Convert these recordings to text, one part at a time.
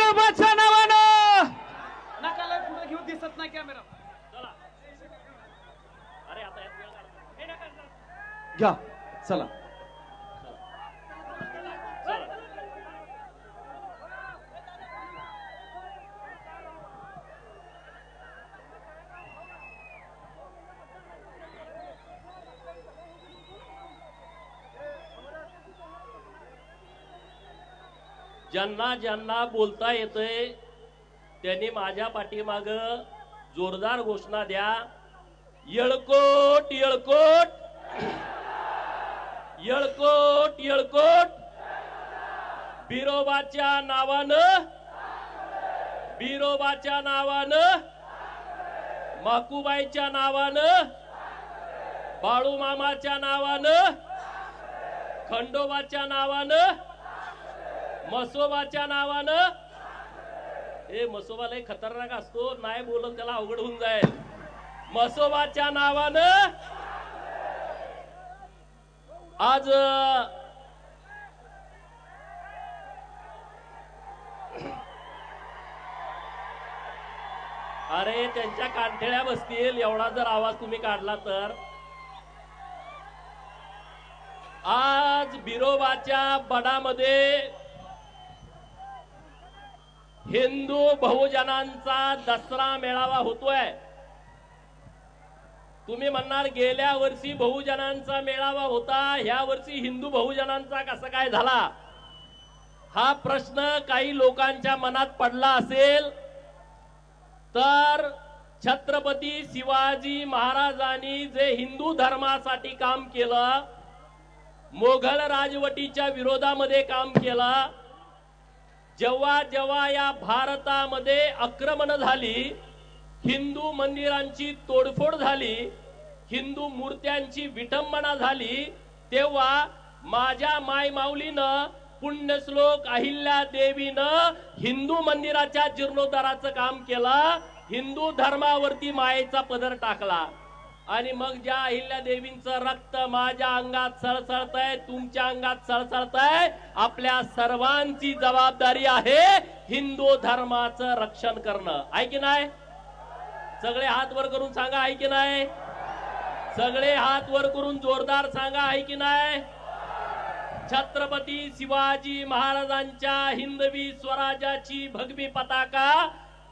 बिरोबाच्या नावानं नकाला पुढे घेऊन दिसत नाही कॅमेरा. अरे आता घ्या चला. ज्यांना ज्यांना बोलता येतंय त्यांनी माझ्या पाठीमाग जोरदार घोषणा द्या. येळकोट येळकोट येळकोट येळकोट बिरोबाच्या नावानं बिरोबाच्या नावानं माकुबाईच्या नावानं बाळूमामाच्या नावानं खंडोबाच्या नावानं मसोबाच्या नावानं. हे मसोबा लय खतरनाक असतो, नाही बोलत त्याला अवघड होऊन जाईल. मसोबाच्या नावानं आज अरे त्यांच्या कानठेळ्या बसतील एवढा जर आवाज तुम्ही काढला तर. आज बिरोबाच्या बडामध्ये हिंदू बहुजनांचा दसरा मेळावा होतोय. तुम्ही म्हणणार गेल्या वर्षी बहुजनांचा मेळावा होता, ह्या वर्षी हिंदू बहुजनांचा कसा काय झाला. हा प्रश्न काही लोकांच्या मनात पडला असेल तर छत्रपती शिवाजी महाराजांनी जे हिंदू धर्मासाठी काम केलं, मोघल राजवटीच्या विरोधामध्ये काम केलं, जेव्हा जेव्हा या भारतामध्ये आक्रमण झाली, हिंदू मंदिरांची तोडफोड झाली, हिंदू मूर्त्यांची विटंबना झाली, तेव्हा माझ्या माय माऊलीनं पुण्यश्लोक अहिल्या देवीनं हिंदू मंदिराच्या जीर्णोद्धाराचं काम केलं, हिंदू धर्मावरती मायेचा पदर टाकला. आणि मग ज्या अहिल्या देवींचं रक्त माझ्या अंगात सळसळतंय, तुमच्या अंगात सळसळतंय, आपल्या सर्वांची जबाबदारी आहे हिंदू धर्माचं रक्षण करणं. आहे की नाही? सगळे हात वर करून सांगा, आहे की नाही? सगळे हात वर करून जोरदार सांगा, आहे की नाही? छत्रपती शिवाजी महाराजांच्या हिंदवी स्वराज्याची भगवी पताका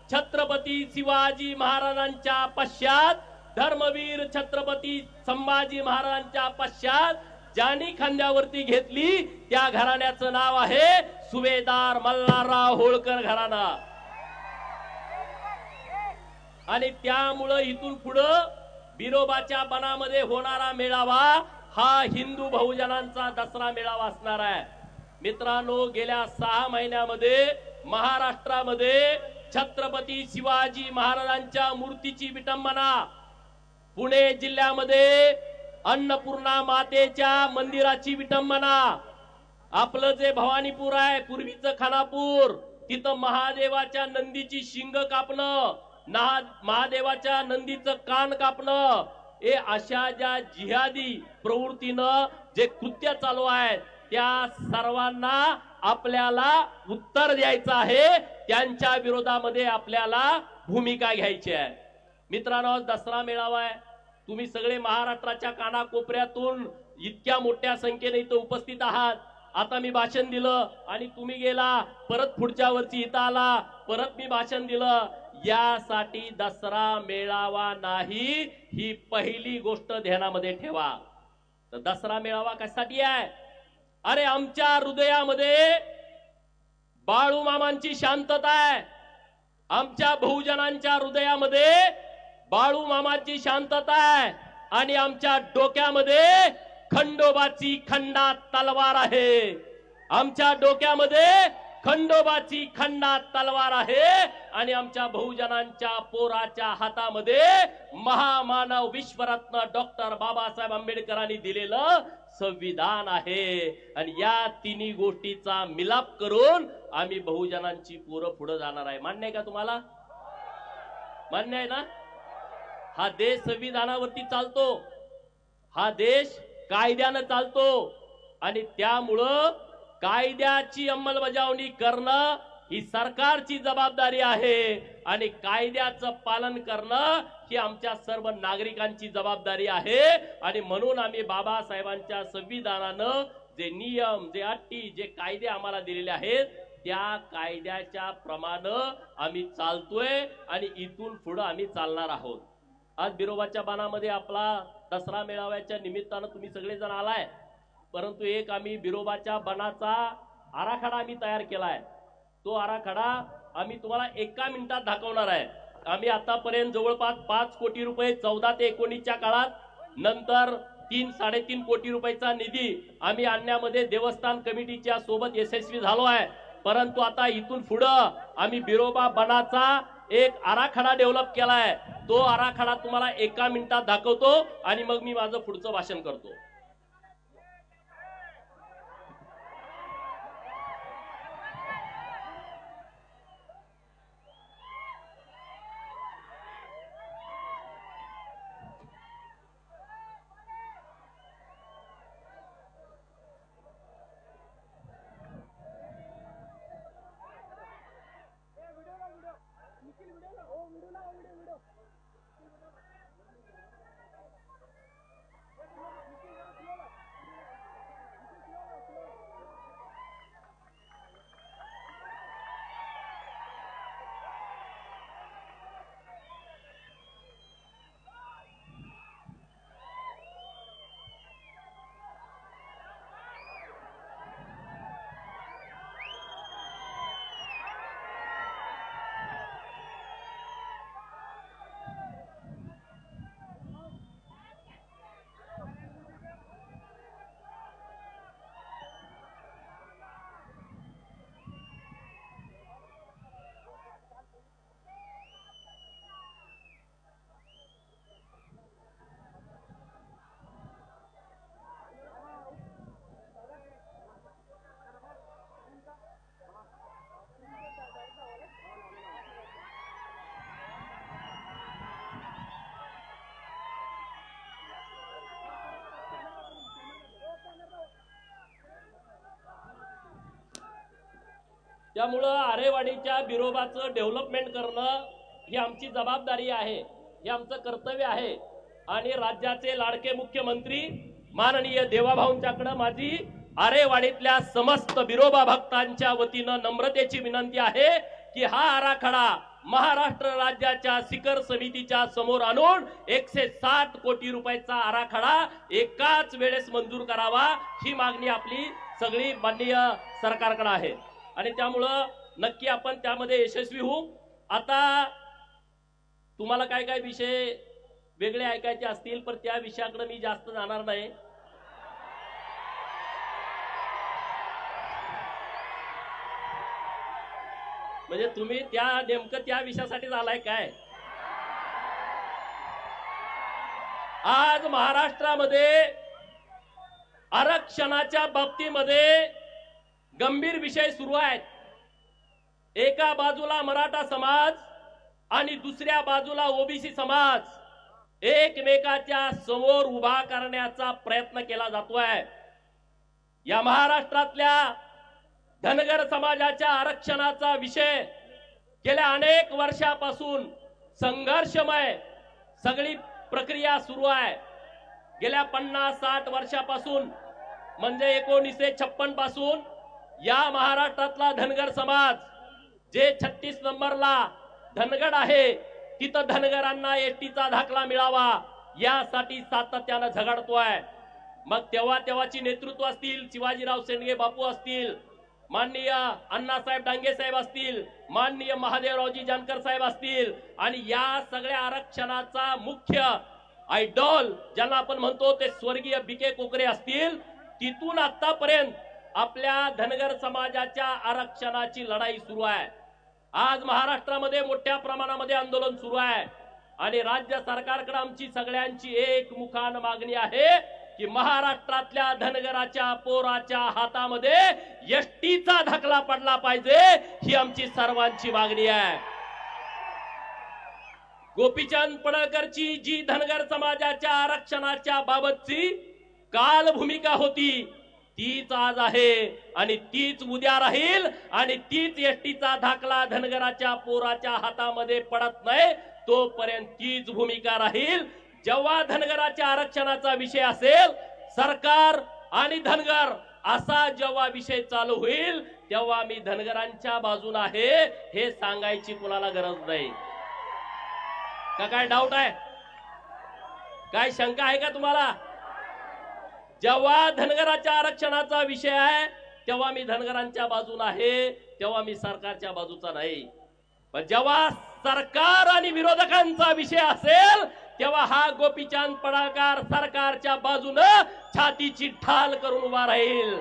छत्रपती शिवाजी महाराजांच्या पश्चात, धर्मवीर छत्रपती संभाजी महाराजांच्या पश्चात ज्यांनी खांद्यावरती घेतली त्या घराण्याचं नाव आहे सुभेदार मल्हारराव होळकर घराणा. आणि त्यामुळं इथून पुढं बिरोबाच्या बनामध्ये होणारा मेळावा हा हिंदू बहुजनांचा दसरा मेळावा असणार आहे. मित्रांनो, गेल्या 6 महिन्यामध्ये महाराष्ट्रामध्ये छत्रपती शिवाजी महाराजांच्या मूर्तीची विटंबना, पुणे जिल्ह्यामध्ये अन्नपूर्णा मातेच्या मंदिराची विटंबना, आपलं जे भवानीपूर आहे पूर्वीचं खानापूर, तिथं महादेवाच्या नंदीची शिंग कापणं, महादेवाच्या नंदीचं कान कापणं, हे अशा ज्या जिहादी प्रवृत्तीनं जे कृत्य चालू आहेत त्या सर्वांना आपल्याला उत्तर द्यायचं आहे. त्यांच्या विरोधामध्ये आपल्याला भूमिका घ्यायची आहे. मित्रांनो, दसरा मेळावा आहे. तुम्ही सगळे महाराष्ट्राच्या कानाकोपऱ्यातून इतक्या मोठ्या संख्येने इथं उपस्थित आहात. आता मी भाषण दिलं आणि तुम्ही गेला, परत पुढच्या वर्षी इथं आला, परत मी भाषण दिलं. यासाठी दसरा मेळावा नाही, ही पहिली गोष्ट ध्यानामध्ये ठेवा. तर दसरा मेळावा कशासाठी आहे? अरे आमच्या हृदयामध्ये बाळूमामांची शांतता आहे. आमच्या बहुजनांच्या हृदयामध्ये बाळूमामाची शांतता आहे आणि आमच्या डोक्यामध्ये खंडोबाची खंडात तलवार आहे. आमच्या डोक्यामध्ये खंडोबाची खंडात तलवार आहे आणि आमच्या बहुजनांच्या पोराच्या हातामध्ये महामानव विश्वरत्न डॉक्टर बाबासाहेब आंबेडकरांनी दिलेलं संविधान आहे. आणि या तिन्ही गोष्टीचा मिलाप करून आम्ही बहुजनांची पोरं पुढे जाणार आहे. मान्य आहे का तुम्हाला? मान्य आहे ना? हा देश संविधानावरती चालतो, हा देश कायद्यानं चालतो आणि त्यामुळं कायद्याची अंमलबजावणी करणं ही सरकारची जबाबदारी आहे आणि कायद्याचं पालन करणं ही आमच्या सर्व नागरिकांची जबाबदारी आहे। आणि म्हणून आम्ही बाबासाहेबांच्या संविधानानं जे नियम, जे अटी, जे कायदे आम्हाला दिलेले आहेत त्या कायद्याच्या प्रमाणे आम्ही चालतोय आणि इथून पुढे आम्ही चालणार आहोत। आज बिरोबाच्या बाणामध्ये आपला दसरा मेळाव्याच्या निमित्तानं तुम्ही सगळेजण आलाय, परंतु एक आम्ही बिरोबाच्या बाणाचा आराखडा आम्ही तयार केलाय। तो आराखडा आम्ही तुम्हाला एका मिनिटात दाखवणार आहे। आम्ही आतापर्यंत जवळपास 5 कोटी रुपये 14 ते 19च्या काळात, नंतर 3-3.5 कोटी रुपयाचा निधी आम्ही आणण्यामध्ये देवस्थान कमिटीच्या सोबत यशस्वी झालो आहे। परंतु आता इथून पुढे आम्ही बिरोबा बाणाचा एक आराखडा डेव्हलप केलाय। तो आराखडा तुम्हाला एका मिनिटात दाखवतो आणि मग मी माझं पुढचं भाषण करतो। त्यामुळे आरेवाडीच्या बिरोबाचं डेव्हलपमेंट करणं ही आमची जबाबदारी आहे, हे आमचं कर्तव्य आहे। आणि राज्याचे लाडके मुख्यमंत्री माननीय देवाभाऊंच्याकडे माझी आरेवाडीतल्या समस्त बिरोबा भक्तांच्या वतीनं नम्रतेची विनंती आहे की हा आराखडा महाराष्ट्र राज्याच्या शिखर समितीच्या समोर आणून 160 कोटी रुपयाचा आराखडा एकाच वेळेस मंजूर करावा, ही मागणी आपली सगळी माननीय सरकारकडे आहे। आणि त्यामुळं नक्की आपण त्यामध्ये यशस्वी होऊ। आता तुम्हाला काय काय विषय वेगळे ऐकायचे असतील पण त्या विषयाकडे मी जास्त जाणार नाही। म्हणजे तुम्ही त्या नेमकं त्या विषयासाठीच आलाय काय? आज महाराष्ट्रामध्ये आरक्षणाच्या बाबतीमध्ये गंभीर विषय सुरू आहेत। एका बाजूला मराठा समाज आणि दुसऱ्या बाजूला ओबीसी समाज एकमेकाच्या समोर उभा करण्याचा प्रयत्न केला जातोय। या महाराष्ट्रातल्या धनगर समाजाच्या आरक्षणाचा विषय गेल्या अनेक वर्षापासून संघर्षमय सगळी प्रक्रिया सुरू आहे। गेल्या 50-60 वर्षापासून म्हणजे 1956 पासून या महाराष्ट्रातला धनगर समाज जे 36 नंबरला धनगड आहे तिथं धनगरांना एसटीचा दाखला मिळावा यासाठी सातत्यानं झगडतोय। मग तेव्हाची नेतृत्व असतील, शिवाजीराव शेंडगे बापू असतील, माननीय अण्णासाहेब डांगे साहेब असतील, माननीय महादेवरावजी जानकर साहेब असतील, आणि या सगळ्या आरक्षणाचा मुख्य आयडॉल ज्यांना आपण म्हणतो ते स्वर्गीय बीके कोकरे असतील, तिथून आतापर्यंत आपल्या धनगर समाजाच्या आरक्षणाची लढाई सुरू आहे। आज महाराष्ट्रामध्ये मोठ्या प्रमाणामध्ये आंदोलन सुरू आहे आणि राज्य सरकारकडे आमची सगळ्यांची एकमुखान मागणी आहे की महाराष्ट्रातल्या धनगराच्या पोराच्या हातामध्ये एसटीचा दाखला पडला पाहिजे, ही आमची सर्वांची मागणी आहे। गोपीचंद पडळकरची जी धनगर समाजाच्या आरक्षणाच्या बाबतची काल भूमिका होती तीच आज आहे आणि तीच उद्या राहील आणि तीच एसटीचा दाखला धनगराच्या पोराच्या हातामध्ये पडत नाही तोपर्यंत तीच भूमिका राहील. जेव्हा धनगराच्या आरक्षणाचा विषय असेल, सरकार आणि धनगर असा जेव्हा विषय चालू होईल तेव्हा मी धनगरांच्या बाजूला आहे हे सांगायची कुणाला गरज नाही. का काय डाऊट आहे? काय शंका आहे का तुम्हाला? जेव्हा धनगराच्या आरक्षणाचा विषय आहे तेव्हा मी धनगरांच्या बाजूला आहे, तेव्हा मी सरकारच्या बाजूचा नाही. पण जेव्हा सरकार आणि विरोधकांचा विषय असेल तेव्हा हा गोपीचंद पडळकर सरकारच्या बाजूने छातीची ढाल करून उभा राहील.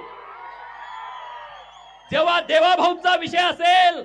जेव्हा देवाभाऊचा विषय असेल,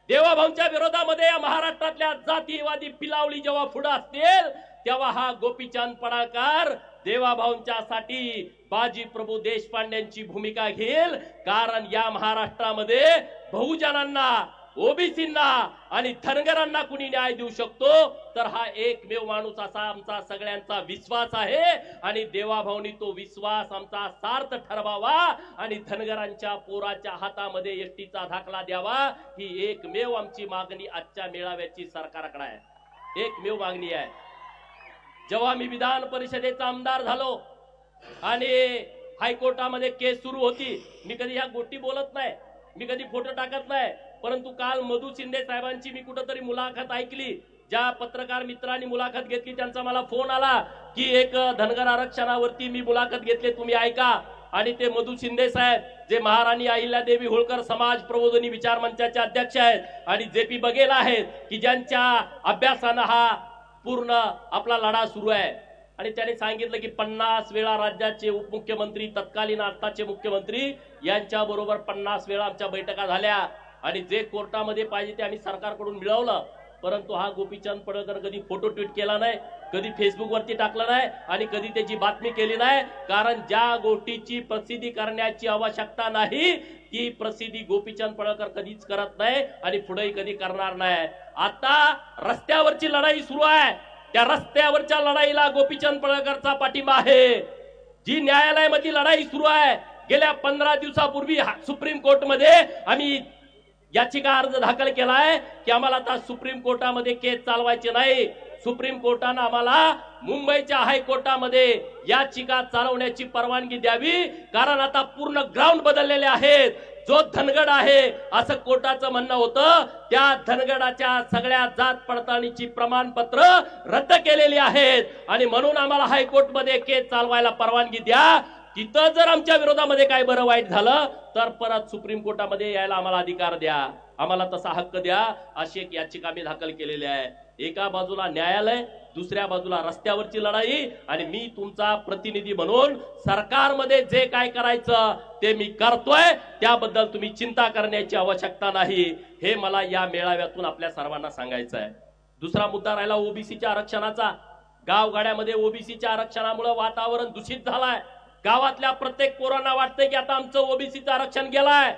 देवाभाऊच्या विरोधामध्ये या महाराष्ट्रातल्या जातीवादी पिलावळी जेव्हा पुढे असतील तेव्हा हा गोपीचंद पडळकर देवाभाऊंच्यासाठी बाजी प्रभू देशपांड्यांची भूमिका घेईल. कारण या महाराष्ट्रामध्ये बहुजनांना, ओबीसींना आणि धनगरांना कुणी न्याय देऊ शकतो तर हा एकमेव माणूस असा आमचा सगळ्यांचा विश्वास आहे. आणि देवाभाऊनी तो विश्वास आमचा सार्थ ठरवावा आणि धनगरांच्या पोराच्या हातामध्ये एसटीचा दाखला द्यावा ही एकमेव आमची मागणी आजच्या मेळाव्याची सरकारकडे आहे. एकमेव मागणी आहे. जेव्हा मी विधान परिषदेचा आमदार झालो आणि हायकोर्टामध्ये केस सुरू होती, मी कधी ह्या गोष्टी बोलत नाही, मी कधी फोटो टाकत नाही, परंतु काल मधु शिंदे साहेबांची मी कुठेतरी मुलाखत ऐकली. ज्या पत्रकार मित्रांनी मुलाखत घेतली त्यांचा मला फोन आला की एक धनगर आरक्षणावरती मी मुलाखत घेतली, तुम्ही ऐका. आणि ते मधु शिंदे साहेब जे महाराणी अहिल्यादेवी होळकर समाज प्रबोधिनी विचार मंचाचे अध्यक्ष आहेत आणि जेपी बघेल आहेत की ज्यांच्या अभ्यासानं हा पूर्ण आपला लढा सुरू आहे. आणि त्याने सांगितलं की 50 वेळा राज्याचे उपमुख्यमंत्री, तत्कालीन आत्ताचे मुख्यमंत्री यांच्या बरोबर 50 वेळा आमच्या बैठका झाल्या आणि जे कोर्टामध्ये पाहिजे ते आम्ही सरकारकडून मिळवलं. परंतु हा गोपीचंद पडळकर कधी फोटो ट्विट केला नाही, कधी फेसबुक वरती टाकला नाही आणि कधी त्याची बातमी केली नाही. कारण ज्या गोष्टीची प्रसिद्धी करण्याची आवश्यकता नाही ती प्रसिद्धी गोपीचंद पडळकर कधीच करत नाही आणि पुढेही कधी करणार नाही. आता रस्त्यावरची लढाई सुरू आहे, त्या रस्त्यावरच्या लढाईला गोपीचंद पडळकरचा पाठिंबा आहे. जी न्यायालयामध्ये लढाई सुरू आहे, गेल्या 15 दिवसापूर्वी सुप्रीम कोर्टमध्ये आम्ही याचिका अर्ज दाखल केलाय की आम्हाला आता सुप्रीम कोर्टामध्ये केस चालवायचे नाही. सुप्रीम कोर्टाने आम्हाला मुंबईच्या हायकोर्टामध्ये याचिका चालवण्याची परवानगी द्यावी. कारण आता पूर्ण ग्राउंड बदललेले आहेत. जो धनगड आहे असं कोर्टाचं म्हणणं होतं, त्या धनगडाच्या सगळ्या जात पडताळणीची प्रमाणपत्र रद्द केलेली आहेत आणि म्हणून आम्हाला हायकोर्टमध्ये केस चालवायला परवानगी द्या. तिथं जर आमच्या विरोधामध्ये काय बरं वाईट झालं तर परत सुप्रीम कोर्टामध्ये यायला आम्हाला अधिकार द्या, आम्हाला तसा हक्क द्या. अशी एक याचिका मी दाखल केलेली आहे. एका बाजूला न्यायालय, दुसऱ्या बाजूला रस्त्यावरची लढाई आणि मी तुमचा प्रतिनिधी म्हणून सरकारमध्ये जे काय करायचं ते मी करतोय. त्याबद्दल तुम्ही चिंता करण्याची आवश्यकता नाही, हे मला या मेळाव्यातून आपल्या सर्वांना सांगायचं आहे. दुसरा मुद्दा राहिला ओबीसीच्या आरक्षणाचा. गावगाड्यामध्ये ओबीसीच्या आरक्षणामुळे वातावरण दूषित झालंय. गावातल्या प्रत्येक पोरांना वाटतंय की आता आमचं ओबीसीचं आरक्षण गेलाय.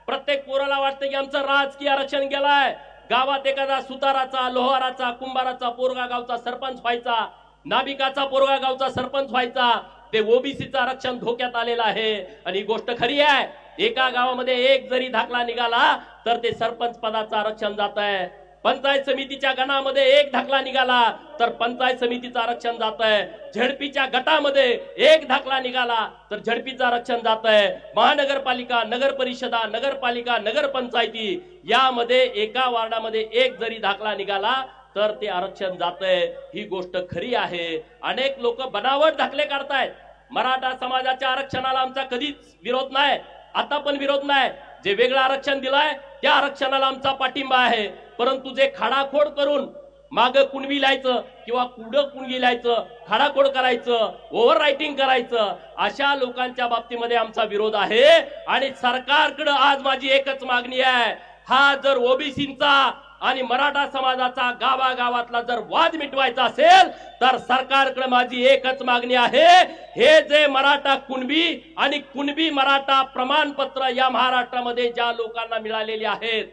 प्रत्येक पोराला वाटतंय की आमचं राजकीय आरक्षण गेलाय. गावात एखादा सुताराचा, लोहाराचा, कुंभाराचा पोरगा गावचा सरपंच व्हायचा, नाभिकाचा पोरगा गावचा सरपंच व्हायचा. ते ओबीसीचं आरक्षण धोक्यात आलेलं आहे आणि ही गोष्ट खरी आहे. एका गावामध्ये एक जरी दाखला निघाला तर ते सरपंच पदाचं आरक्षण जात आहे. पंचायत समितीच्या गणामध्ये एक दाखला निघाला तर पंचायत समितीचं आरक्षण जात आहे. झडपीच्या गटामध्ये एक दाखला निघाला तर झडपीचं आरक्षण जात आहे. महानगरपालिका, नगर परिषदा, नगरपालिका, नगरपंचायती यामध्ये एका वार्डामध्ये एक जरी दाखला निघाला तर ते आरक्षण जातंय. ही गोष्ट खरी आहे. अनेक लोक बनावट दाखले काढतायत. मराठा समाजाच्या आरक्षणाला आमचा कधीच विरोध नाही, आता पण विरोध नाही. जे वेगळं आरक्षण दिलंय त्या आरक्षणाला आमचा पाठिंबा आहे. परंतु जे खाडाखोड करून माग कुणबी लिहायचं किंवा कुडं कुणगी लिहायचं, खाडाखोड करायचं, ओव्हर रायटिंग करायचं, अशा लोकांच्या बाबतीमध्ये आमचा विरोध आहे. आणि सरकारकडे आज माझी एकच मागणी आहे, हा जर ओबीसींचा आणि मराठा समाजाचा गावागावातला जर वाद मिटवायचा असेल तर सरकारकडे माझी एकच मागणी आहे, हे जे मराठा कुणबी आणि कुणबी मराठा प्रमाणपत्र या महाराष्ट्रामध्ये ज्या लोकांना मिळालेली आहेत,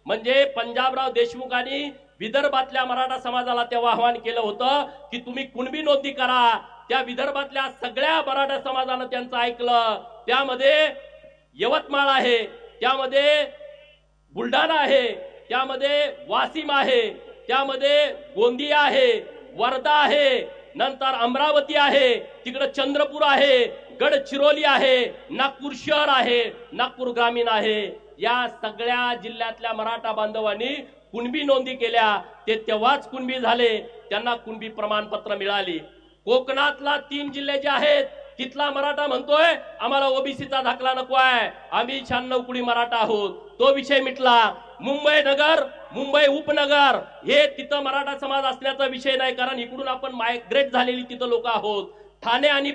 म्हणजे पंजाबराव देशमुखांनी विदर्भातल्या मराठा समाजाला तेव्हा आवाहन केलं होतं की तुम्ही कुणबी नोंदणी करा. त्या विदर्भातल्या सगळ्या मराठा समाजानं त्यांचं ऐकलं. त्यामध्ये यवतमाळ आहे, त्यामध्ये बुलढाणा आहे, त्यामध्ये वाशिम आहे, त्यामध्ये गोंदिया आहे, वर्धा आहे, नंतर अमरावती आहे, तिकडे चंद्रपूर आहे, गडचिरोली आहे, नागपूर शहर आहे, नागपूर ग्रामीण आहे. या सगळ्या जिल्ह्यातल्या मराठा बांधवांनी कुणबी नोंदी केल्या. ते तेव्हाच कुणबी झाले, त्यांना कुणबी प्रमाणपत्र मिळाली. कोकणातला 3 जिल्हे जे आहेत तिथला मराठा म्हणतोय आम्हाला ओबीसीचा दाखला नको आहे, आम्ही 96 कुडी मराठा आहोत. तो विषय मिटला. मुंबई नगर, मुंबई उपनगर हे तिथं मराठा समाज असल्याचा विषय नाही, कारण इकडून आपण मायग्रेट झालेली तिथं लोक आहोत. ठाणे आणि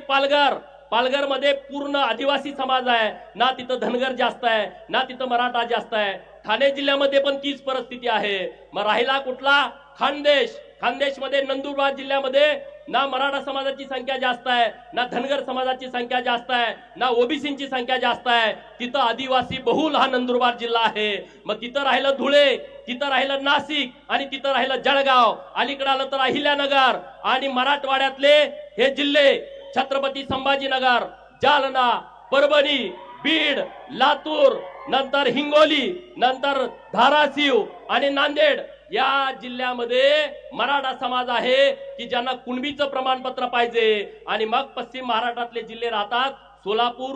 पालघर मध्ये पूर्ण आदिवासी समाज आहे ना, तिथं धनगर जास्त आहे ना, तिथं मराठा जास्त आहे. ठाणे जिल्ह्यामध्ये पण तीच परिस्थिती आहे. मग राहिला कुठला? खानदेश मध्ये नंदुरबार जिल्ह्यामध्ये ना मराठा समाजाची संख्या जास्त आहे, ना धनगर समाजाची संख्या जास्त आहे, ना ओबीसीची संख्या जास्त आहे. तिथं आदिवासी बहुल हा नंदुरबार जिल्हा आहे. मग तिथं राहिलं धुळे, तिथं राहिलं नाशिक आणि तिथं राहिलं जळगाव. अलीकडे आलं तर अहिल्यानगर. आणि मराठवाड्यातले हे जिल्हे छत्रपती संभाजीनगर, जालना, परभणी, बीड, लातूर, नंतर हिंगोली, नंतर धाराशिव आणि नांदेड या जिल्ह्यामध्ये मराठा समाज आहे की ज्यांना कुणबीचं प्रमाणपत्र पाहिजे. आणि मग पश्चिम महाराष्ट्रातले जिल्हे राहतात सोलापूर,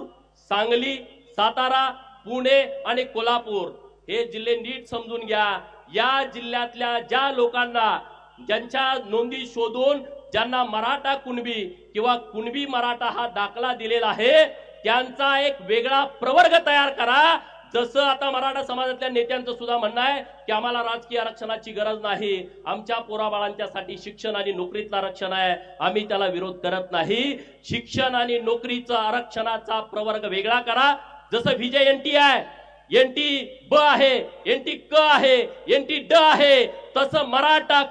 सांगली, सातारा, पुणे आणि कोल्हापूर. हे जिल्हे नीट समजून घ्या. या जिल्ह्यातल्या ज्या लोकांना ज्यांच्या नोंदी शोधून ज्यांना मराठा कुणबी किंवा कुणबी मराठा हा दाखला दिलेला आहे त्यांचा एक वेगळा प्रवर्ग तयार करा. जसं आता मराठा समाजातल्या नेत्यांचं सुद्धा म्हणणं आहे की आम्हाला राजकीय आरक्षणाची गरज नाही, आमच्या पोराबाळांच्यासाठी शिक्षण आणि नोकरीचं आरक्षण आहे, आम्ही त्याला विरोध करत नाही. शिक्षण आणि नोकरीचं आरक्षणाचा प्रवर्ग वेगळा करा. जसं विजय एनटी आहे, एनटी ब आहे, एनटी क आहे, एनटी ड आहे, तसं मराठा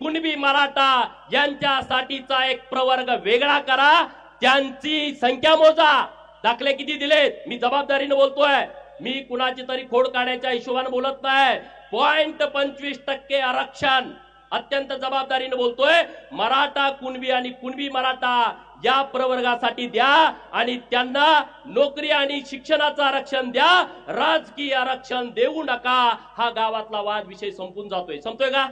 कुणबी मराठा यांच्यासाठीचा एक प्रवर्ग वेगळा करा. त्यांची संख्या मोजा. दाखले किती दिलेत? मी जबाबदारीने बोलतोय, मी कुणाची तरी खोड काढायच्या हिशोबाने बोलत नाही. 0.25% आरक्षण अत्यंत जबाबदारीने बोलतोय. मराठा कुणबी आणि कुणबी मराठा या प्रवर्गासाठी द्या आणि त्यांना नोकरी आणि शिक्षणाचं आरक्षण द्या. राजकीय आरक्षण देऊ नका. हा गावातला वाद विषय संपून जातोय. संपतोय का?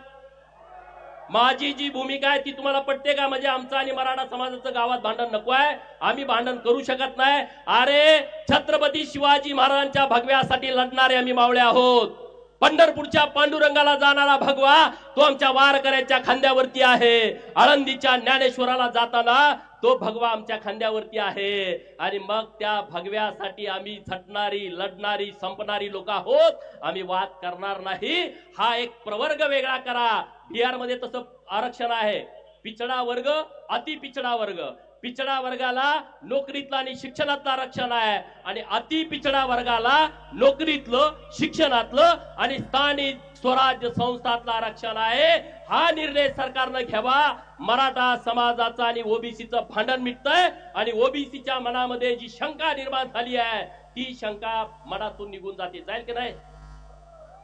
माझी जी भूमिका आहे ती तुम्हाला पटते का? म्हणजे आमचं आणि मराठा समाजाचं गावात भांडण नको आहे, आम्ही भांडण करू शकत नाही. अरे छत्रपती शिवाजी महाराजांच्या भगव्यासाठी लढणारे आम्ही मावळे आहोत. पंढरपूरच्या पांडुरंगाला जाणारा भगवा तो आमच्या वारकऱ्याच्या खांद्यावरती आहे. आळंदीच्या ज्ञानेश्वराला जाताना तो भगवा आमच्या खांद्यावरती आहे. आणि मग त्या भगव्यासाठी आम्ही झटणारी, लढणारी, संपणारी लोक आहोत. आम्ही वाद करणार नाही. हा एक प्रवर्ग वेगळा करा. बिहार मध्ये तसं आरक्षण आहे. पिछडा वर्ग, अति पिछडा वर्ग. पिछडा वर्गाला नोकरीतलं आणि शिक्षणातलं आरक्षण आहे आणि अति पिछडा वर्गाला नोकरीतलं, शिक्षणातलं आणि स्थानिक स्वराज्य संस्थातलं आरक्षण आहे. हा निर्णय सरकारनं घ्यावा. मराठा समाजाचं आणि ओबीसीचं भांडण मिटतंय आणि ओबीसीच्या मनामध्ये जी शंका निर्माण झाली आहे ती शंका मनातून निघून जाते. जाईल की नाही?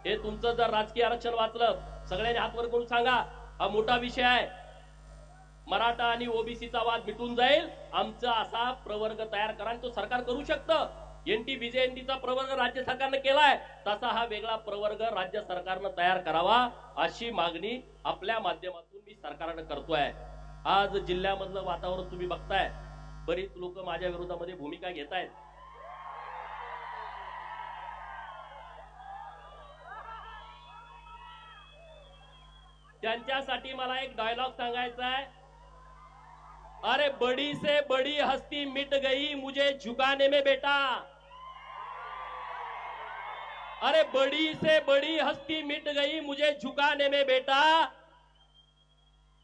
हे तुमचं जर राजकीय आरक्षण वाचलं, सगळ्यांनी हात वर करून सांगा हा मोठा विषय आहे. मराठा आणि ओबीसीचा वाद मिटून जाईल. आमचा असा प्रवर्ग तयार करा. तो सरकार करू शकतं. एनटी बीजेएनटीचा प्रवर्ग राज्य सरकारने केलाय, तसा हा वेगळा प्रवर्ग राज्य सरकारनं तयार करावा अशी मागणी आपल्या माध्यमातून मी सरकारने करतोय. आज जिल्ह्यामधलं वातावरण तुम्ही बघताय, बरीच लोक माझ्या विरोधामध्ये भूमिका घेत आहेत. त्यांच्यासाठी मला एक डायलॉग सांगायचा आहे. अरे बड़ी से बड़ी हस्ती मिट गई मुझे झुकाने में बेटा. अरे बड़ी से बड़ी हस्ती मिट गई मुझे झुकाने में बेटा.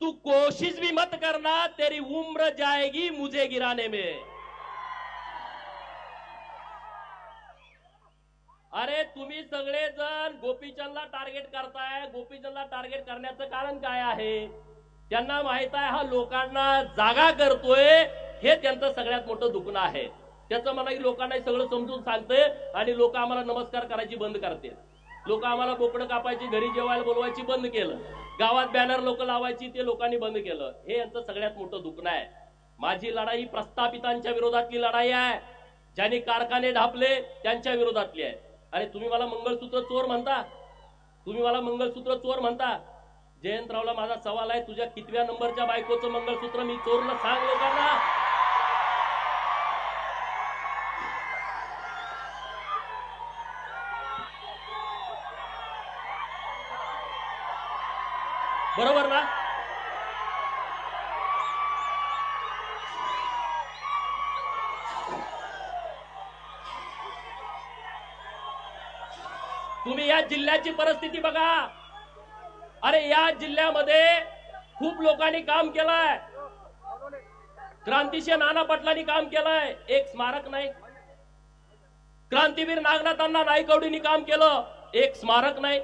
तू कोशिश भी मत करना, तेरी उम्र जाएगी मुझे गिराने में. अरे तुम्ही सगळेजण गोपीचंदला टार्गेट करताय. गोपीचंदला टार्गेट करण्याचं कारण काय आहे? त्यांना माहित आहे हा लोकांना जागा करतोय. हे त्यांचं सगळ्यात मोठं दुखणं आहे. त्याचं मला लोकांना सगळं समजून सांगते आणि लोक आम्हाला नमस्कार करायची बंद करते. लोक आम्हाला बोकडं कापायची, घरी जेवायला बोलवायची बंद केलं. गावात बॅनर लोक लावायची ते लोकांनी बंद केलं. हे यांचं सगळ्यात मोठं दुखणं आहे. माझी लढाई प्रस्थापितांच्या विरोधातली लढाई आहे. ज्यांनी कारखाने ढापले त्यांच्या विरोधातली आहे. अरे तुम्ही मला मंगळसूत्र चोर म्हणता, तुम्ही मला मंगळसूत्र चोर म्हणता. जयंतरावला माझा सवाल आहे, तुझ्या कितव्या नंबरच्या बायकोचं मंगळसूत्र मी चोरलं सांग लोकांना. बरोबर ना? तुम्ही या जिल्ह्याची परिस्थिती बघा. अरे या जिल्ह्यामध्ये खूप लोकांनी काम केलंय. क्रांतिशील नाना पाटलांनी काम केलंय, एक स्मारक नाही. क्रांतीवीर नागनाथांना नाईकवडींनी काम केलं, एक स्मारक नाही.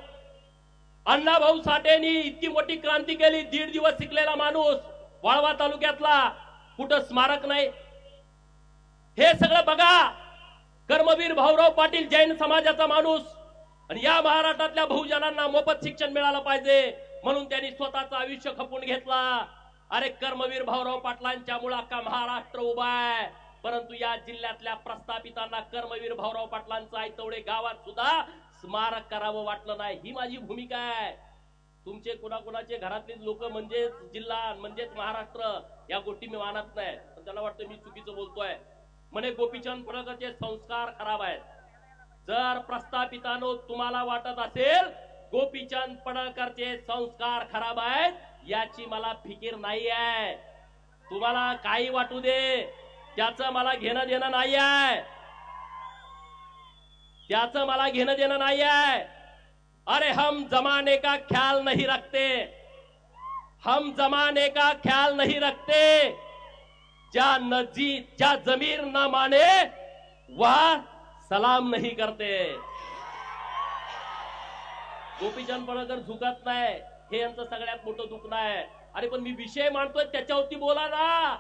अण्णाभाऊ साठेंनी इतकी मोठी क्रांती केली, 1.5 दिवस शिकलेला माणूस वाळवा तालुक्यातला, कुठं स्मारक नाही. हे सगळं बघा. कर्मवीर भाऊराव पाटील जैन समाजाचा माणूस, आणि या महाराष्ट्रातल्या बहुजनांना मोफत शिक्षण मिळालं पाहिजे म्हणून त्यांनी स्वतःचं आयुष्य खपून घेतला. अरे कर्मवीर भाऊराव पाटलांच्या मुळे अख्खा महाराष्ट्र उभा आहे. परंतु या जिल्ह्यातल्या प्रस्थापितांना कर्मवीर भाऊराव पाटलांचं आयतवडे गावात सुद्धा स्मारक करावं वाटलं नाही. ही माझी भूमिका आहे. तुमचे कुणाकुणाचे घरातले लोक म्हणजेच जिल्हा म्हणजेच महाराष्ट्र या गोष्टी मी मानत नाही, पण त्याला वाटतं मी चुकीचं बोलतोय. म्हणे गोपीचंद पडळकरचे संस्कार खराब आहेत. जर प्रस्थापितांनो तुम्हाला वाटत असेल गोपीचंद पडळकरचे संस्कार खराब आहेत, याची मला फिकीर नाही आहे. तुम्हाला काही वाटू दे, त्याचं मला घेणं देणं नाही आहे. त्याचं मला घेणं देणं नाही आहे. अरे हम जमाने का ख्याल नहीं रखते, हम जमाने का ख्याल नहीं रखते. ज्या जमीर न माने वह सलाम नहीं करते. गोपीचंद पडळकर झुकत नाही, हे यांचं सगळ्यात मोठं दुखणं आहे. अरे पण मी विषय मांडतोय त्याच्यावरती बोला ना.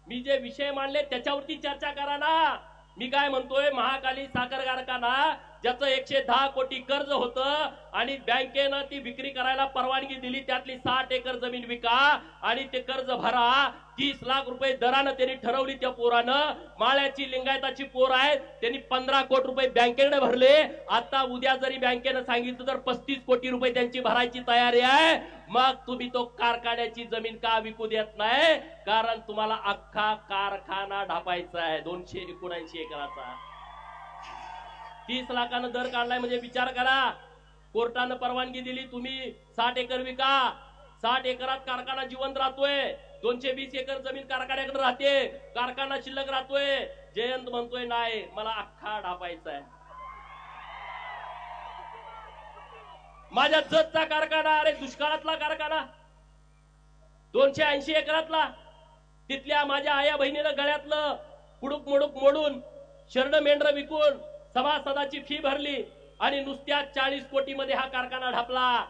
मी जे विषय मांडले त्याच्यावरती चर्चा करा ना. मी काय म्हणतोय, महाकाली साखर कारखाना ज्याचं 110 कोटी कर्ज होतं आणि बँकेनं ती विक्री करायला परवानगी दिली, त्यातली 60 एकर जमीन विका आणि ते कर्ज भरा. 30 लाख रुपये दरानं त्यांनी ठरवली. त्या पोरानं, माळ्याची लिंगायताची पोर आहेत, त्यांनी 15 कोटी रुपये बँकेकडे भरले. आता उद्या जरी बँकेनं सांगितलं तर 35 कोटी रुपये त्यांची भरायची तयारी आहे. मग तुम्ही तो कारखान्याची जमीन का विकू देत नाही? कारण तुम्हाला अख्खा कारखाना ढापायचा आहे 279 एकराचा. 30 लाखानं दर काढलाय म्हणजे विचार करा. कोर्टानं परवानगी दिली, तुम्ही 60 एकर विका. 60 एकरात कारखाना जिवंत राहतोय. 220 एकर जमीन कारखान्याकडे राहते, कारखाना शिल्लक राहतोय. जयंत म्हणतोय नाही, मला अख्खा ढापायचा आहे. माझ्या जतचा कारखाना, अरे दुष्काळातला कारखाना 280 एकरातला, तिथल्या माझ्या आया बहिणीनं गळ्यातलं पुडूक मुडूक मोडून शर्ड मेंढर विकून सभासदाची फी भरली आणि नुसत्या 40 कोटी मध्ये हा कारखाना ढापला.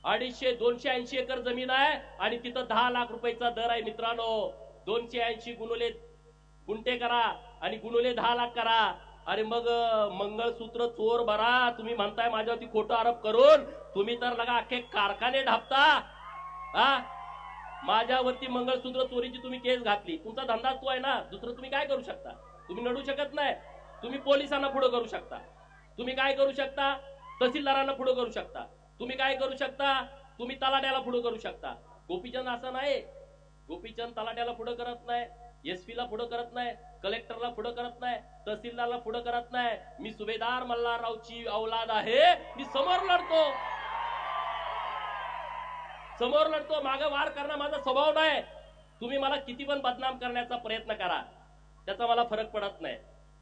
280 एकर जमीन आहे आणि तिथं 10 लाख रुपयाचा दर आहे. मित्रांनो, 280 गुणुले गुंठे करा आणि गुणुले 10 लाख करा. अरे मग मंगळसूत्र चोर भरा. तुम्ही म्हणताय माझ्यावरती खोटं आरोप करून, तुम्ही तर लगा अख्खे कारखाने ढापता. हा, माझ्यावरती मंगळसूत्र चोरीची तुम्ही केस घातली, तुमचा धंदा तो आहे ना. दुसरं तुम्ही काय करू शकता? तुम्ही लढू शकत नाही. तुम्ही पोलिसांना पुढे करू शकता. तुम्ही काय करू शकता? तहसीलदारांना पुढे करू शकता. तुम्ही काय करू शकता? तुम्ही तलाट्याला पुढे करू शकता. गोपीचंद असं नाही. गोपीचंद तलाट्याला पुढे करत नाही, एसपी ला पुढे करत नाही, कलेक्टरला पुढे करत नाही, तहसीलदारला पुढे करत नाही. मी सुभेदार मल्हाररावची औलाद आहे. मी समोर लढतो, समोर लढतो. मागे वार करणं माझा स्वभाव नाही. तुम्ही मला किती पण बदनाम करण्याचा प्रयत्न करा, त्याचा मला फरक पडत नाही.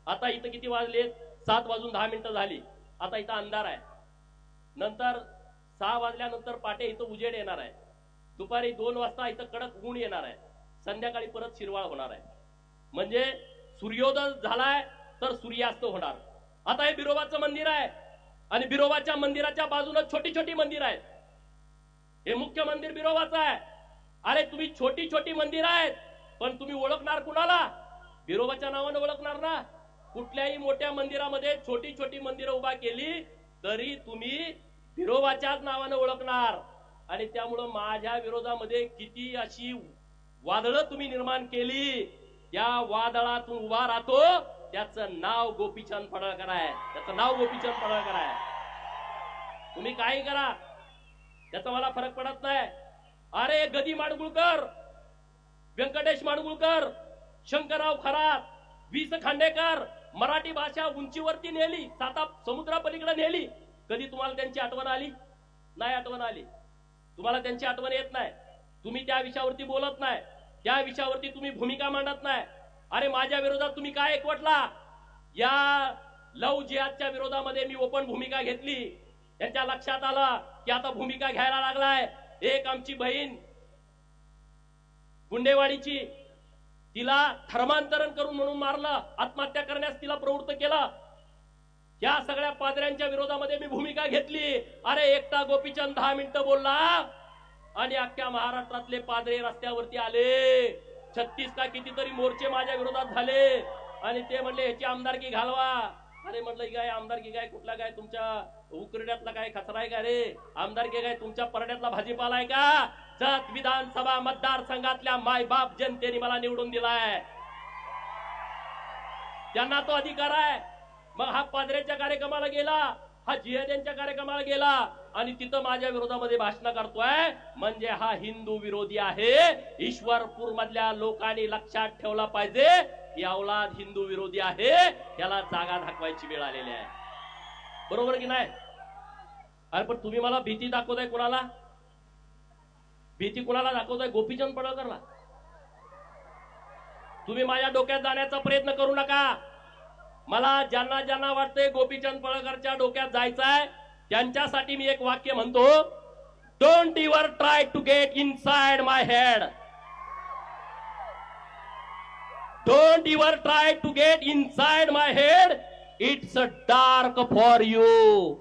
आता इथं किती वाजले? 7 वाजून 10 मिनिटं झाली. आता इथं अंधार आहे. नंतर 6 वाजल्यानंतर पाटे इथं उजेड येणार आहे. दुपारी 2 वाजता इथं कडक ऊन येणार आहे. संध्याकाळी परत शिरवाळ होणार आहे. म्हणजे सूर्योदय झालाय तर सूर्यास्त होणार. आता हे बिरोबाचं मंदिर आहे आणि बिरोबाच्या मंदिराच्या बाजूला छोटी छोटी मंदिर आहेत. हे मुख्य मंदिर बिरोबाचं आहे. अरे तुम्ही छोटी छोटी मंदिर आहेत, पण तुम्ही ओळखणार कुणाला? बिरोबाच्या नावाने ओळखणार ना. कुठल्याही मोठ्या मंदिरामध्ये छोटी छोटी मंदिरं उभा केली तरी तुम्ही बिरोबाच्याच नावाने ओळखणार. आणि त्यामुळं माझ्या विरोधामध्ये किती अशी वादळं तुम्ही निर्माण केली, त्या वादळातून उभा राहतो त्याचं नाव गोपीचंद पडळकर आहे. त्याचं नाव गोपीचंद पडळकर आहे. तुम्ही काही करा, त्याचा मला फरक पडत नाही. अरे गदी माडगुळकर, व्यंकटेश माडगुळकर, शंकरराव खरात, वी स खांडेकर मराठी भाषा उंचीवरती नेली, साता समुद्रापलीकडे नेली. कधी तुम्हाला त्यांची आठवण आली नाही? आठवण आली? तुम्हाला त्यांची आठवण येत नाही. तुम्ही त्या विषयावरती बोलत नाही, त्या विषयावरती तुम्ही भूमिका मांडत नाही. अरे माझ्या विरोधात तुम्ही काय एकवटला? या लव जिहादच्या विरोधामध्ये मी ओपन भूमिका घेतली. त्यांच्या लक्षात आलं की आता भूमिका घ्यायला लागलाय. एक आमची बहीण गुंडेवाडीची, तिला धर्मांतरण करून म्हणून मारलं, आत्महत्या करण्यास तिला प्रवृत्त केलं. या सगळ्या पादऱ्यांच्या विरोधामध्ये मी भूमिका घेतली. अरे एकटा गोपीचंद 10 मिनिटं बोलला आणि अख्ख्या महाराष्ट्रातले पादरे रस्त्यावरती आले. 36 का कितीतरी मोर्चे माझ्या विरोधात झाले आणि ते म्हणले ह्याची आमदारकी घालवा. अरे म्हटलं काय आमदारकी काय? कुठला काय तुमच्या उकरड्यातला काय कचरा आहे का रे? आमदारकी काय तुमच्या परड्यातला भाजीपाला आहे का? जत विधानसभा मतदारसंघातल्या मायबाप जनतेने मला निवडून दिलाय, त्यांना तो अधिकार आहे. मग हा पादरेच्या कार्यक्रमाला गेला, हा जिहाद्यांच्या कार्यक्रमाला गेला आणि तिथं माझ्या विरोधामध्ये भाषण करतोय, म्हणजे हा हिंदू विरोधी आहे. ईश्वरपूर मधल्या लोकांनी लक्षात ठेवला पाहिजे, ही औलाद हिंदू विरोधी आहे. याला जागा दाखवायची वेळ आलेली आहे. बरोबर की नाही? अरे पण तुम्ही मला भीती दाखवताय. कुणाला भीती? कुणाला दाखवताय? गोपीचंद पडळकरला. तुम्ही माझ्या डोक्यात जाण्याचा प्रयत्न करू नका. मला ज्यांना ज्यांना वाटतंय गोपीचंद पडळकरच्या डोक्यात जायचंय त्यांच्यासाठी मी एक वाक्य म्हणतो, don't ever try to get inside my head. Don't ever try to get inside my head. It's a dark for you.